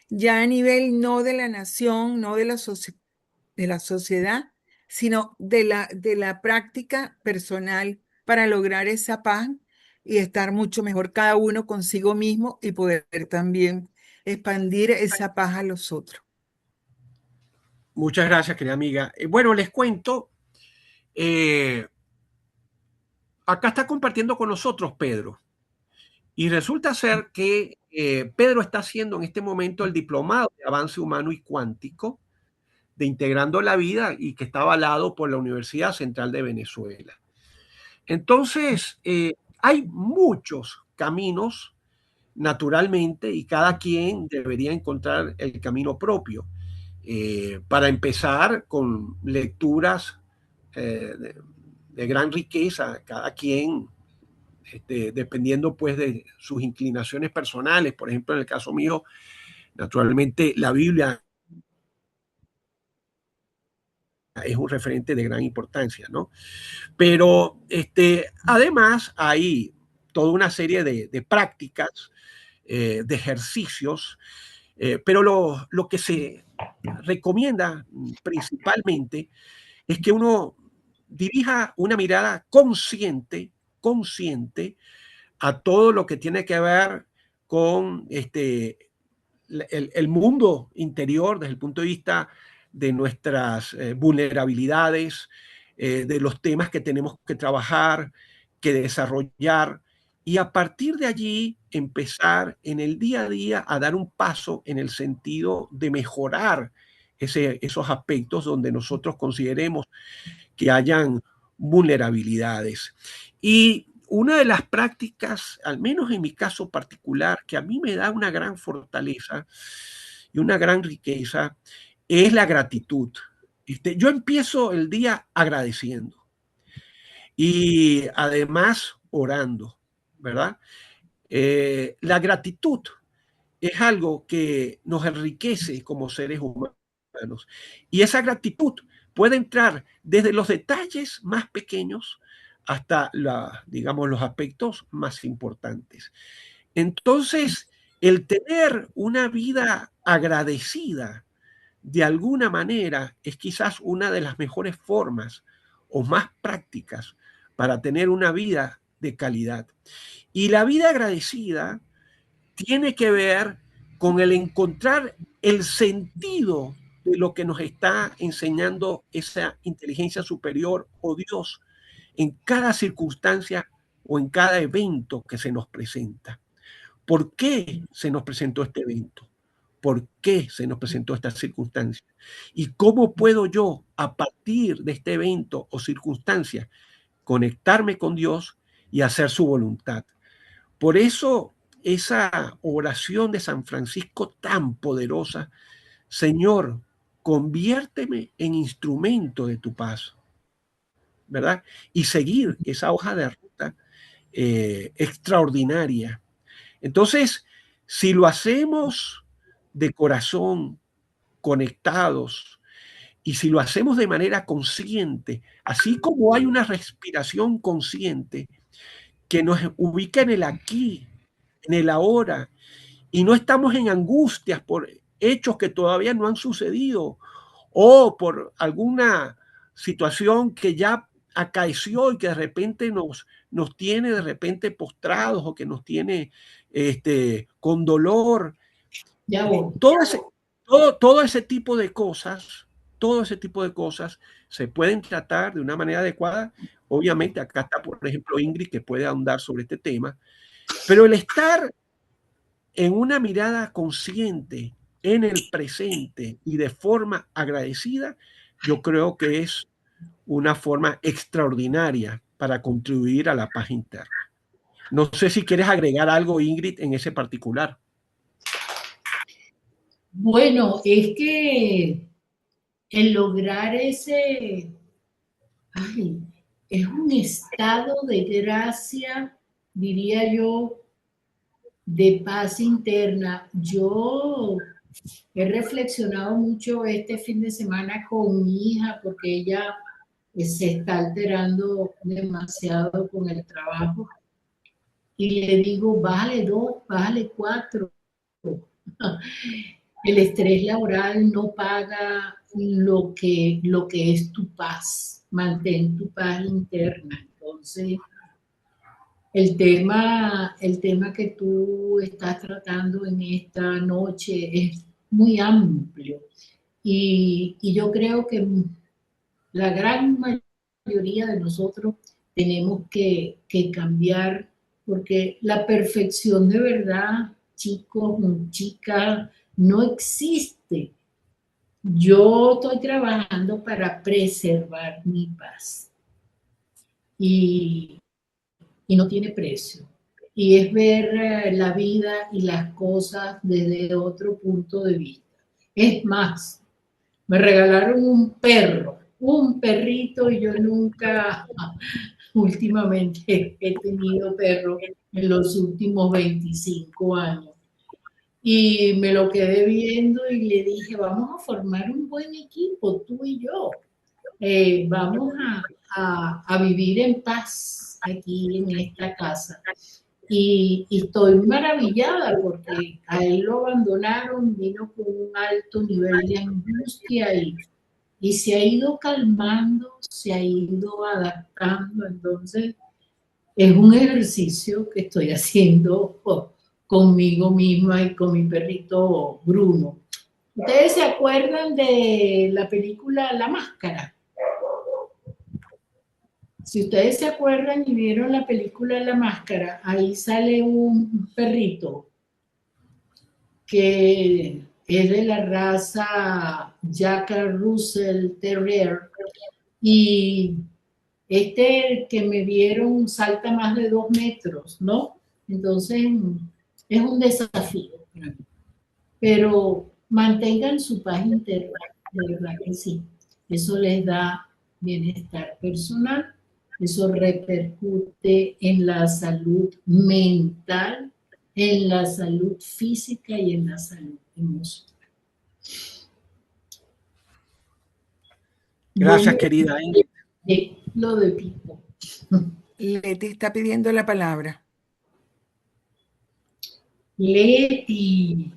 ya a nivel no de la nación, no de de la sociedad, sino de la práctica personal para lograr esa paz y estar mucho mejor cada uno consigo mismo y poder también expandir esa paz a los otros. Muchas gracias, querida amiga. Bueno, les cuento, acá está compartiendo con nosotros Pedro. Y resulta ser que Pedro está haciendo en este momento el diplomado de avance humano y cuántico de Integrando la Vida y que está avalado por la Universidad Central de Venezuela. Entonces, hay muchos caminos naturalmente y cada quien debería encontrar el camino propio. Para empezar con lecturas de gran riqueza, cada quien dependiendo pues de sus inclinaciones personales. Por ejemplo, en el caso mío, naturalmente la Biblia es un referente de gran importancia, ¿no? Pero además hay toda una serie de prácticas, de ejercicios, pero lo que se recomienda principalmente es que uno dirija una mirada consciente a todo lo que tiene que ver con el mundo interior desde el punto de vista de nuestras vulnerabilidades, de los temas que tenemos que trabajar, que desarrollar, y a partir de allí empezar en el día a día a dar un paso en el sentido de mejorar esos aspectos donde nosotros consideremos que hayan vulnerabilidades. Y una de las prácticas, al menos en mi caso particular, que a mí me da una gran fortaleza y una gran riqueza, es la gratitud. Yo empiezo el día agradeciendo y además orando, ¿verdad? La gratitud es algo que nos enriquece como seres humanos. Y esa gratitud puede entrar desde los detalles más pequeños hasta digamos, los aspectos más importantes. Entonces, el tener una vida agradecida de alguna manera es quizás una de las mejores formas o más prácticas para tener una vida de calidad. Y la vida agradecida tiene que ver con el encontrar el sentido de lo que nos está enseñando esa inteligencia superior o Dios en cada circunstancia o en cada evento que se nos presenta. ¿Por qué se nos presentó este evento? ¿Por qué se nos presentó esta circunstancia? ¿Y cómo puedo yo, a partir de este evento o circunstancia, conectarme con Dios y hacer su voluntad? Por eso esa oración de San Francisco tan poderosa: Señor, conviérteme en instrumento de tu paz, ¿verdad? Y seguir esa hoja de ruta extraordinaria. Entonces, si lo hacemos de corazón, conectados, y si lo hacemos de manera consciente, así como hay una respiración consciente que nos ubica en el aquí, en el ahora, y no estamos en angustias por hechos que todavía no han sucedido o por alguna situación que ya acaeció y que de repente nos tiene de repente postrados o que nos tiene con dolor. Todo ese tipo de cosas, se pueden tratar de una manera adecuada. Obviamente acá está, por ejemplo, Ingrid, que puede ahondar sobre este tema, pero el estar en una mirada consciente, en el presente y de forma agradecida, yo creo que es una forma extraordinaria para contribuir a la paz interna. No sé si quieres agregar algo, Ingrid, en ese particular. Bueno, es que el lograr ese, ay, es un estado de gracia, diría yo, de paz interna. Yo he reflexionado mucho este fin de semana con mi hija porque ella se está alterando demasiado con el trabajo y le digo, bájale 2, bájale 4. El estrés laboral no paga lo que es tu paz. Mantén tu paz interna. Entonces, el tema que tú estás tratando en esta noche es muy amplio y yo creo que la gran mayoría de nosotros tenemos que cambiar porque la perfección de verdad, chicos, chicas, no existe. Yo estoy trabajando para preservar mi paz y, y no tiene precio. Y es ver la vida y las cosas desde otro punto de vista. Es más, me regalaron un perrito, y yo nunca, últimamente, he tenido perro en los últimos 25 años. Y me lo quedé viendo y le dije, vamos a formar un buen equipo, tú y yo. Vamos a vivir en paz aquí en esta casa. Y estoy maravillada porque a él lo abandonaron, vino con un alto nivel de angustia y se ha ido calmando, se ha ido adaptando. Entonces, es un ejercicio que estoy haciendo conmigo misma y con mi perrito Bruno. ¿Ustedes se acuerdan de la película La Máscara? Si ustedes se acuerdan y vieron la película La Máscara, ahí sale un perrito que es de la raza Jack Russell Terrier y este que me vieron salta más de 2 metros, ¿no? Entonces es un desafío. Pero mantengan su paz interna, de verdad que sí. Eso les da bienestar personal, eso repercute en la salud mental, en la salud física y en la salud emocional. Gracias, Bueno, querida Ingrid. lo de Pipo. Leti está pidiendo la palabra. Leti.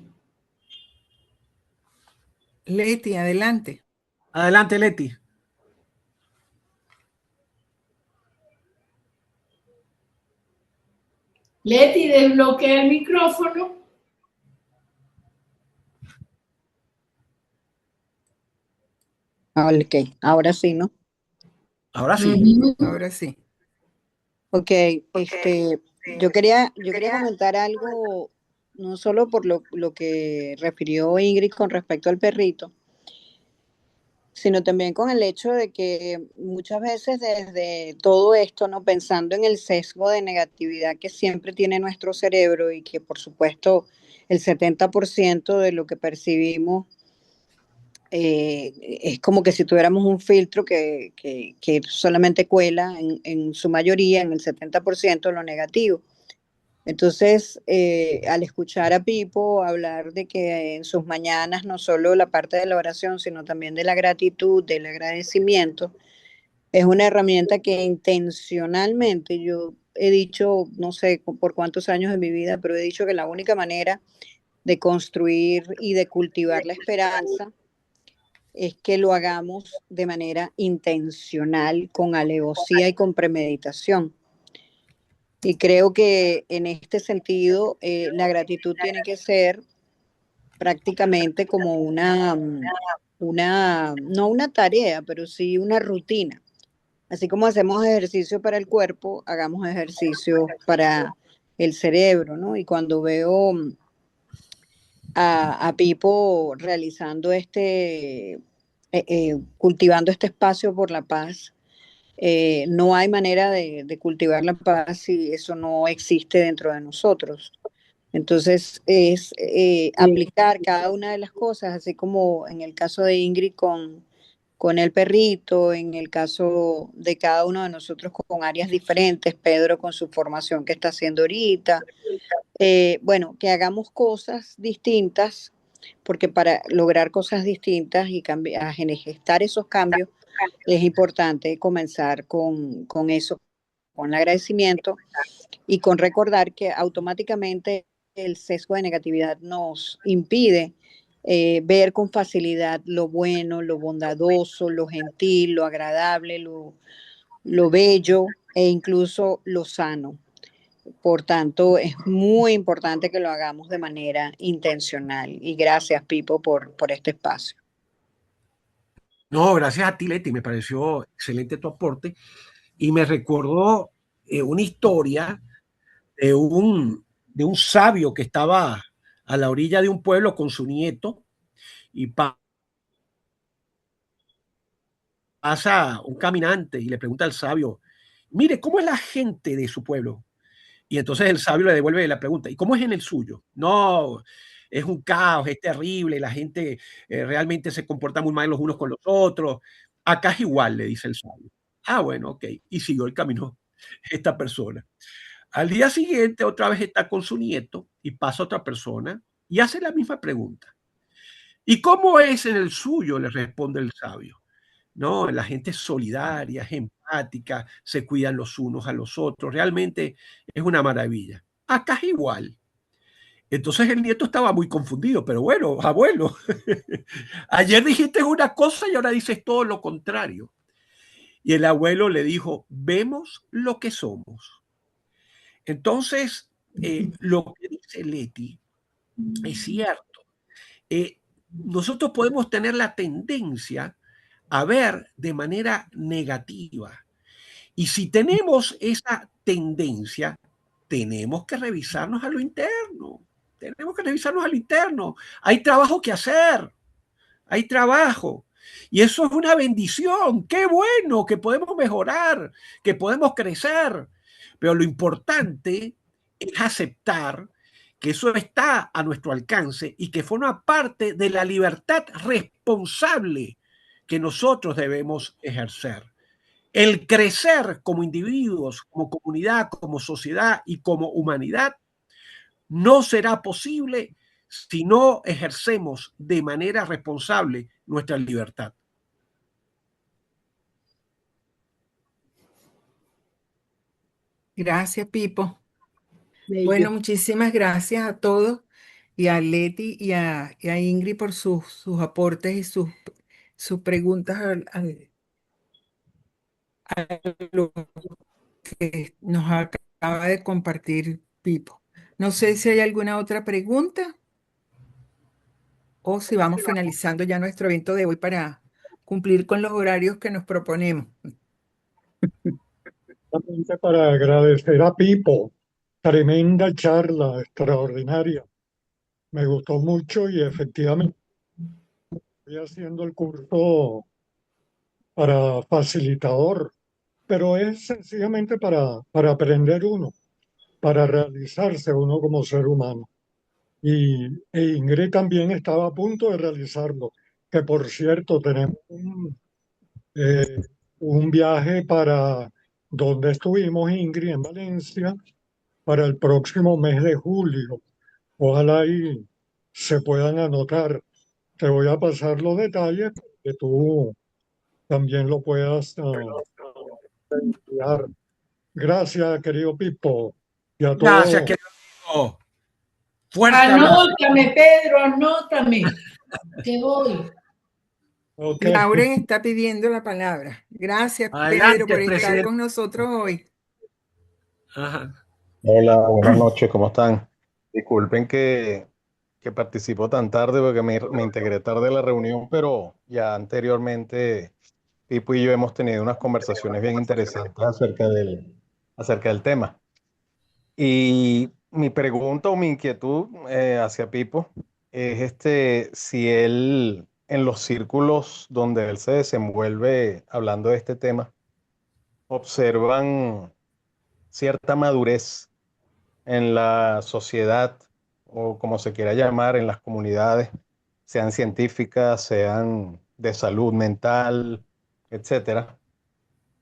Leti, adelante. Adelante, Leti. Leti, desbloquea el micrófono. Ok, ahora sí, ¿no? Ahora sí. Ahora sí. Ok, yo quería comentar algo, no solo por lo que refirió Ingrid con respecto al perrito, sino también con el hecho de que muchas veces desde todo esto, ¿no? Pensando en el sesgo de negatividad que siempre tiene nuestro cerebro y que por supuesto el 70% de lo que percibimos es como que si tuviéramos un filtro que solamente cuela en su mayoría, en el 70% lo negativo. Entonces, al escuchar a Pipo hablar de que en sus mañanas no solo la parte de la oración, sino también de la gratitud, del agradecimiento, es una herramienta que intencionalmente yo he dicho, no sé por cuántos años de mi vida, pero he dicho que la única manera de construir y de cultivar la esperanza es que lo hagamos de manera intencional, con alevosía y con premeditación. Y creo que en este sentido la gratitud tiene que ser prácticamente como no una tarea, pero sí una rutina. Así como hacemos ejercicio para el cuerpo, hagamos ejercicio para el cerebro, ¿no? Y cuando veo a Pipo realizando cultivando este espacio por la paz, No hay manera de cultivar la paz si eso no existe dentro de nosotros. Entonces, es aplicar cada una de las cosas, así como en el caso de Ingrid con el perrito, en el caso de cada uno de nosotros con áreas diferentes, Pedro con su formación que está haciendo ahorita. Bueno, que hagamos cosas distintas, porque para lograr cosas distintas y gestar esos cambios, es importante comenzar con eso, con el agradecimiento y con recordar que automáticamente el sesgo de negatividad nos impide ver con facilidad lo bueno, lo bondadoso, lo gentil, lo agradable, lo bello e incluso lo sano. Por tanto, es muy importante que lo hagamos de manera intencional. Y gracias, Pipo, por este espacio. No, gracias a ti, Leti, me pareció excelente tu aporte y me recordó una historia de un sabio que estaba a la orilla de un pueblo con su nieto y pasa un caminante y le pregunta al sabio, mire, ¿cómo es la gente de su pueblo? Y entonces el sabio le devuelve la pregunta, ¿y cómo es en el suyo? No, es un caos, es terrible, la gente realmente se comporta muy mal los unos con los otros. Acá es igual, le dice el sabio. Ah, bueno, ok. Y siguió el camino esta persona. Al día siguiente, otra vez está con su nieto y pasa otra persona y hace la misma pregunta. ¿Y cómo es en el suyo? Le responde el sabio. No, la gente es solidaria, es empática, se cuidan los unos a los otros. Realmente es una maravilla. Acá es igual. Entonces el nieto estaba muy confundido, pero bueno, abuelo, ayer dijiste una cosa y ahora dices todo lo contrario. Y el abuelo le dijo, vemos lo que somos. Entonces, lo que dice Leti es cierto. Nosotros podemos tener la tendencia a ver de manera negativa. Y si tenemos esa tendencia, tenemos que revisarnos a lo interno. Tenemos que revisarnos a lo interno. Hay trabajo que hacer. Hay trabajo. Y eso es una bendición. Qué bueno que podemos mejorar, que podemos crecer. Pero lo importante es aceptar que eso está a nuestro alcance y que forma parte de la libertad responsable que nosotros debemos ejercer. El crecer como individuos, como comunidad, como sociedad y como humanidad no será posible si no ejercemos de manera responsable nuestra libertad. Gracias, Pipo. Bello. Bueno, muchísimas gracias a todos y a Leti y a Ingrid por sus aportes y sus preguntas a lo que nos acaba de compartir Pipo. No sé si hay alguna otra pregunta o si vamos finalizando ya nuestro evento de hoy para cumplir con los horarios que nos proponemos. Solamente para agradecer a Pipo, tremenda charla, extraordinaria. Me gustó mucho y efectivamente estoy haciendo el curso para facilitador, pero es sencillamente para aprender uno, para realizarse uno como ser humano. E Ingrid también estaba a punto de realizarlo, que por cierto tenemos eh, un viaje para donde estuvimos, Ingrid, en Valencia, para el próximo mes de julio. Ojalá y se puedan anotar. Te voy a pasar los detalles para que tú también lo puedas enviar. Gracias, querido Pipo, y a Gracias, todos. querido amigo. Fuerte abrazo. Anótame, Pedro, anótame. Que voy. Ok. Lauren está pidiendo la palabra. Gracias, Pedro, Adelante, por estar presidente. con nosotros hoy. Ajá. Hola, buenas noches, ¿cómo están? Disculpen que participo tan tarde porque me integré tarde a la reunión, pero ya anteriormente Pipo y yo hemos tenido unas conversaciones bien interesantes acerca del tema. Y mi pregunta o mi inquietud hacia Pipo es si él, en los círculos donde él se desenvuelve hablando de este tema, observan cierta madurez en la sociedad, o como se quiera llamar, en las comunidades, sean científicas, sean de salud mental, etcétera,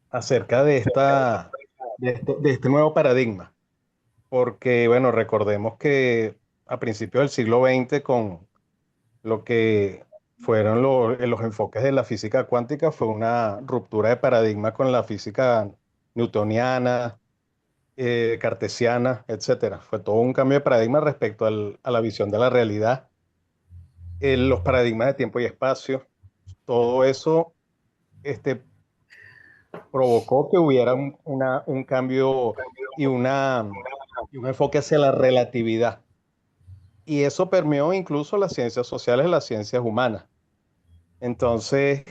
acerca de este nuevo paradigma. Porque, bueno, recordemos que a principios del siglo XX, con lo que fueron los enfoques de la física cuántica, fue una ruptura de paradigma con la física newtoniana, cartesiana, etcétera. Fue todo un cambio de paradigma respecto a la visión de la realidad, los paradigmas de tiempo y espacio. Todo eso provocó que hubiera un cambio y un enfoque hacia la relatividad. Y eso permeó incluso las ciencias sociales, las ciencias humanas. Entonces,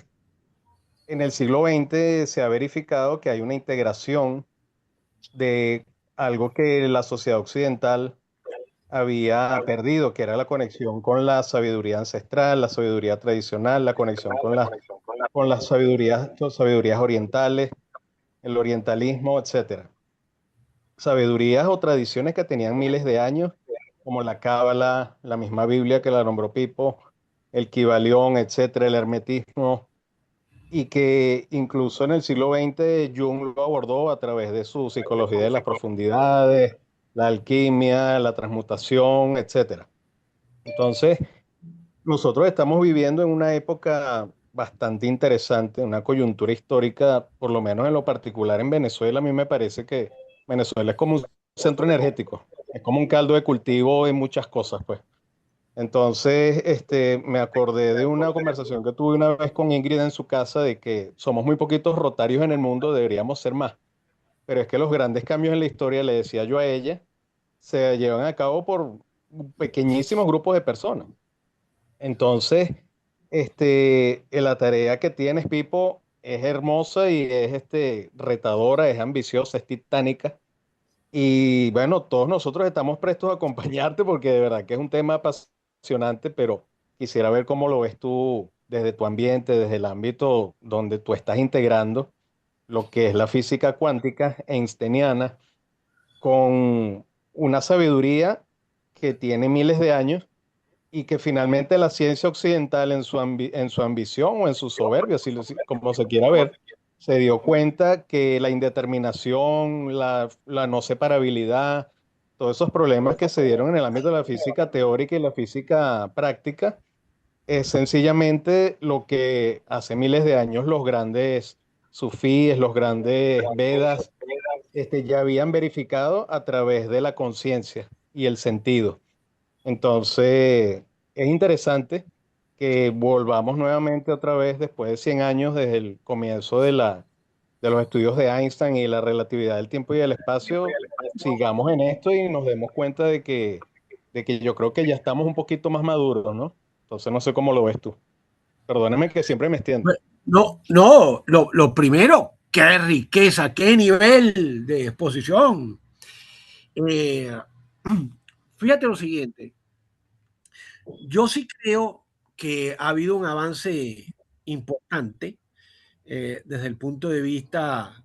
en el siglo XX se ha verificado que hay una integración de algo que la sociedad occidental había perdido, que era la conexión con la sabiduría ancestral, la sabiduría tradicional, la conexión con las sabidurías orientales, el orientalismo, etcétera. Sabidurías o tradiciones que tenían miles de años, como la Cábala, la misma Biblia que la nombró Pipo, el Kybalión, etcétera, el hermetismo, y que incluso en el siglo XX Jung lo abordó a través de su psicología de las profundidades, la alquimia, la transmutación, etcétera. Entonces, nosotros estamos viviendo en una época bastante interesante, una coyuntura histórica, por lo menos en lo particular en Venezuela. A mí me parece que Venezuela es como un centro energético, es como un caldo de cultivo en muchas cosas, pues. Entonces, me acordé de una conversación que tuve una vez con Ingrid en su casa de que somos muy poquitos rotarios en el mundo, deberíamos ser más. Pero es que los grandes cambios en la historia, le decía yo a ella, se llevan a cabo por pequeñísimos grupos de personas. Entonces, la tarea que tienes, Pipo, es hermosa y es retadora, es ambiciosa, es titánica. Y bueno, todos nosotros estamos prestos a acompañarte porque de verdad que es un tema apasionante, pero quisiera ver cómo lo ves tú desde tu ambiente, desde el ámbito donde tú estás integrando lo que es la física cuántica einsteiniana con una sabiduría que tiene miles de años y que finalmente la ciencia occidental en en su ambición o en su soberbia, como se quiera ver, se dio cuenta que la indeterminación, la no separabilidad, todos esos problemas que se dieron en el ámbito de la física teórica y la física práctica, es sencillamente lo que hace miles de años los grandes sufíes, los grandes Vedas, ya habían verificado a través de la conciencia y el sentido. Entonces, es interesante que volvamos nuevamente otra vez después de 100 años desde el comienzo de los estudios de Einstein y la relatividad del tiempo y del espacio, sigamos en esto y nos demos cuenta de que yo creo que ya estamos un poquito más maduros, ¿no? Entonces, no sé cómo lo ves tú. Perdóname que siempre me extiendo. No, lo primero, qué riqueza, qué nivel de exposición. Fíjate lo siguiente, yo sí creo que ha habido un avance importante desde el punto de vista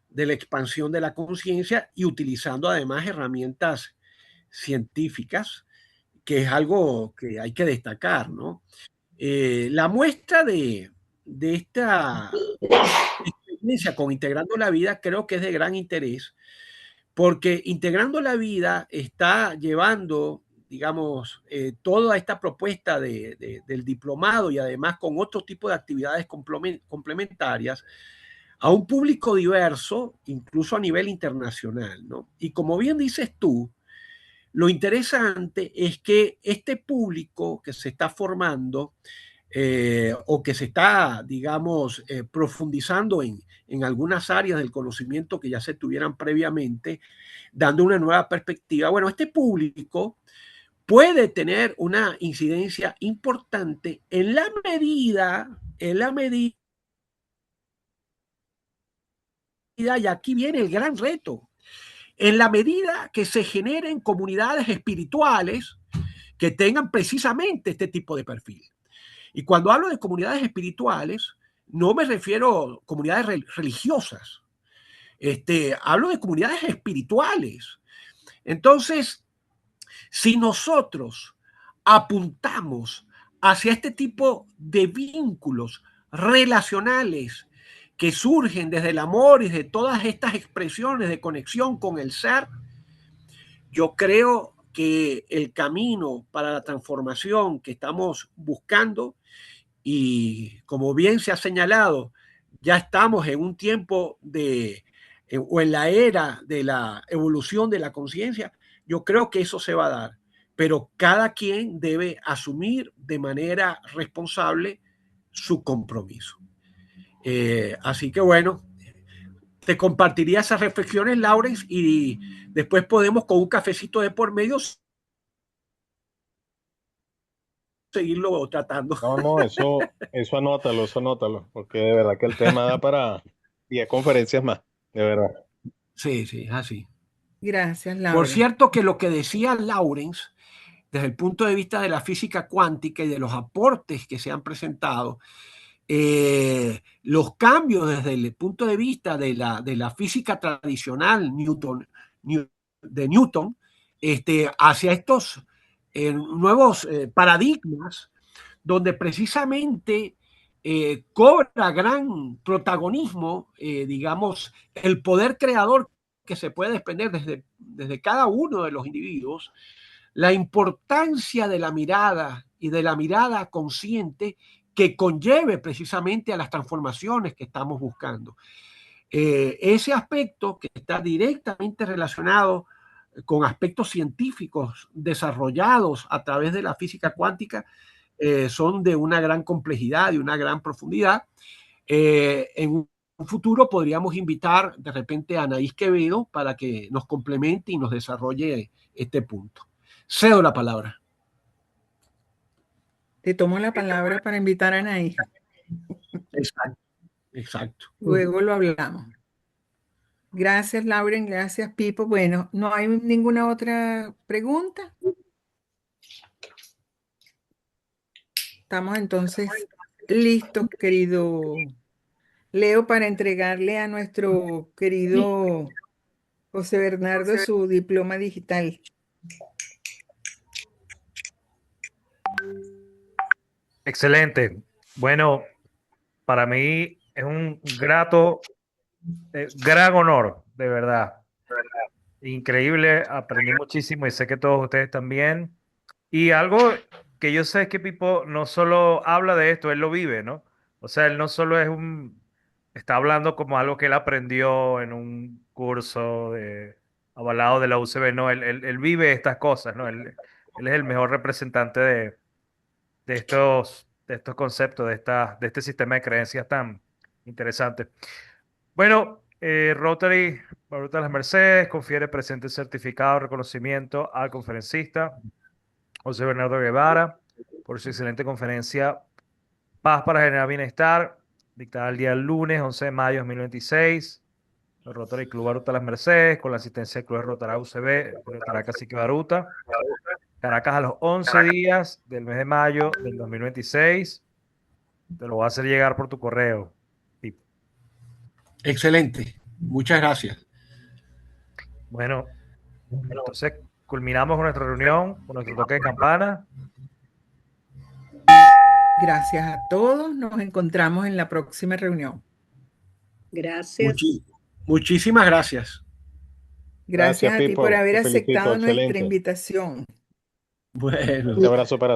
de la expansión de la conciencia y utilizando además herramientas científicas, que es algo que hay que destacar, ¿no? La muestra de esta experiencia con Integrando la Vida creo que es de gran interés, porque Integrando la Vida está llevando, digamos, toda esta propuesta del diplomado y además con otro tipo de actividades complementarias a un público diverso, incluso a nivel internacional, ¿no? Y como bien dices tú, lo interesante es que este público que se está formando o que se está, digamos, profundizando en algunas áreas del conocimiento que ya se tuvieran previamente, dando una nueva perspectiva. Bueno, este público puede tener una incidencia importante en la medida, y aquí viene el gran reto, en la medida que se generen comunidades espirituales que tengan precisamente este tipo de perfil. Y cuando hablo de comunidades espirituales, no me refiero a comunidades religiosas, Hablo de comunidades espirituales. Entonces, si nosotros apuntamos hacia este tipo de vínculos relacionales que surgen desde el amor y de todas estas expresiones de conexión con el ser, yo creo que el camino para la transformación que estamos buscando, y como bien se ha señalado, ya estamos en un tiempo o en la era de la evolución de la conciencia, yo creo que eso se va a dar, pero cada quien debe asumir de manera responsable su compromiso. Así que bueno, te compartiría esas reflexiones, Laurence, y después podemos con un cafecito de por medio seguirlo tratando. No, eso anótalo, porque de verdad que el tema da para 10 conferencias más, de verdad. Sí, es así. Gracias, Por Laura. cierto, que lo que decía Laurence, desde el punto de vista de la física cuántica y de los aportes que se han presentado, los cambios desde el punto de vista de la física tradicional de Newton hacia estos nuevos paradigmas, donde precisamente cobra gran protagonismo, digamos, el poder creador que se puede desprender desde cada uno de los individuos, la importancia de la mirada y de la mirada consciente que conlleve precisamente a las transformaciones que estamos buscando. Ese aspecto que está directamente relacionado con aspectos científicos desarrollados a través de la física cuántica son de una gran complejidad y una gran profundidad. En un futuro podríamos invitar de repente a Anaís Quevedo para que nos complemente y nos desarrolle este punto. Cedo la palabra. Te tomo la palabra para invitar a Anaí. Exacto. Luego lo hablamos. Gracias, Lauren. Gracias, Pipo. Bueno, ¿no hay ninguna otra pregunta? Estamos entonces listos, querido Leo, para entregarle a nuestro querido José Bernardo su diploma digital. Excelente. Bueno, para mí es un gran honor, de verdad. Increíble, aprendí muchísimo y sé que todos ustedes también. Y algo que yo sé es que Pipo no solo habla de esto, él lo vive, ¿no? O sea, él no solo está hablando como algo que él aprendió en un curso avalado de la UCB, no, él vive estas cosas, ¿no? Él es el mejor representante de estos conceptos, de este sistema de creencias tan interesante. Bueno, Rotary Baruta Las Mercedes confiere presente certificado de reconocimiento al conferencista José Bernardo Guevara por su excelente conferencia Paz para generar bienestar, dictada el día lunes 11 de mayo de 2026. El Rotary Club Baruta Las Mercedes, con la asistencia del Club Rotary UCB, Caracas y Baruta. Caracas a los 11 días del mes de mayo del 2026. Te lo voy a hacer llegar por tu correo. Excelente. Muchas gracias. Bueno, entonces culminamos con nuestra reunión, con nuestro toque de campana. Gracias a todos. Nos encontramos en la próxima reunión. Gracias. Muchísimas gracias. Gracias a ti Pipo. por haber Te felicito, aceptado nuestra excelente. invitación. Bueno. Un abrazo para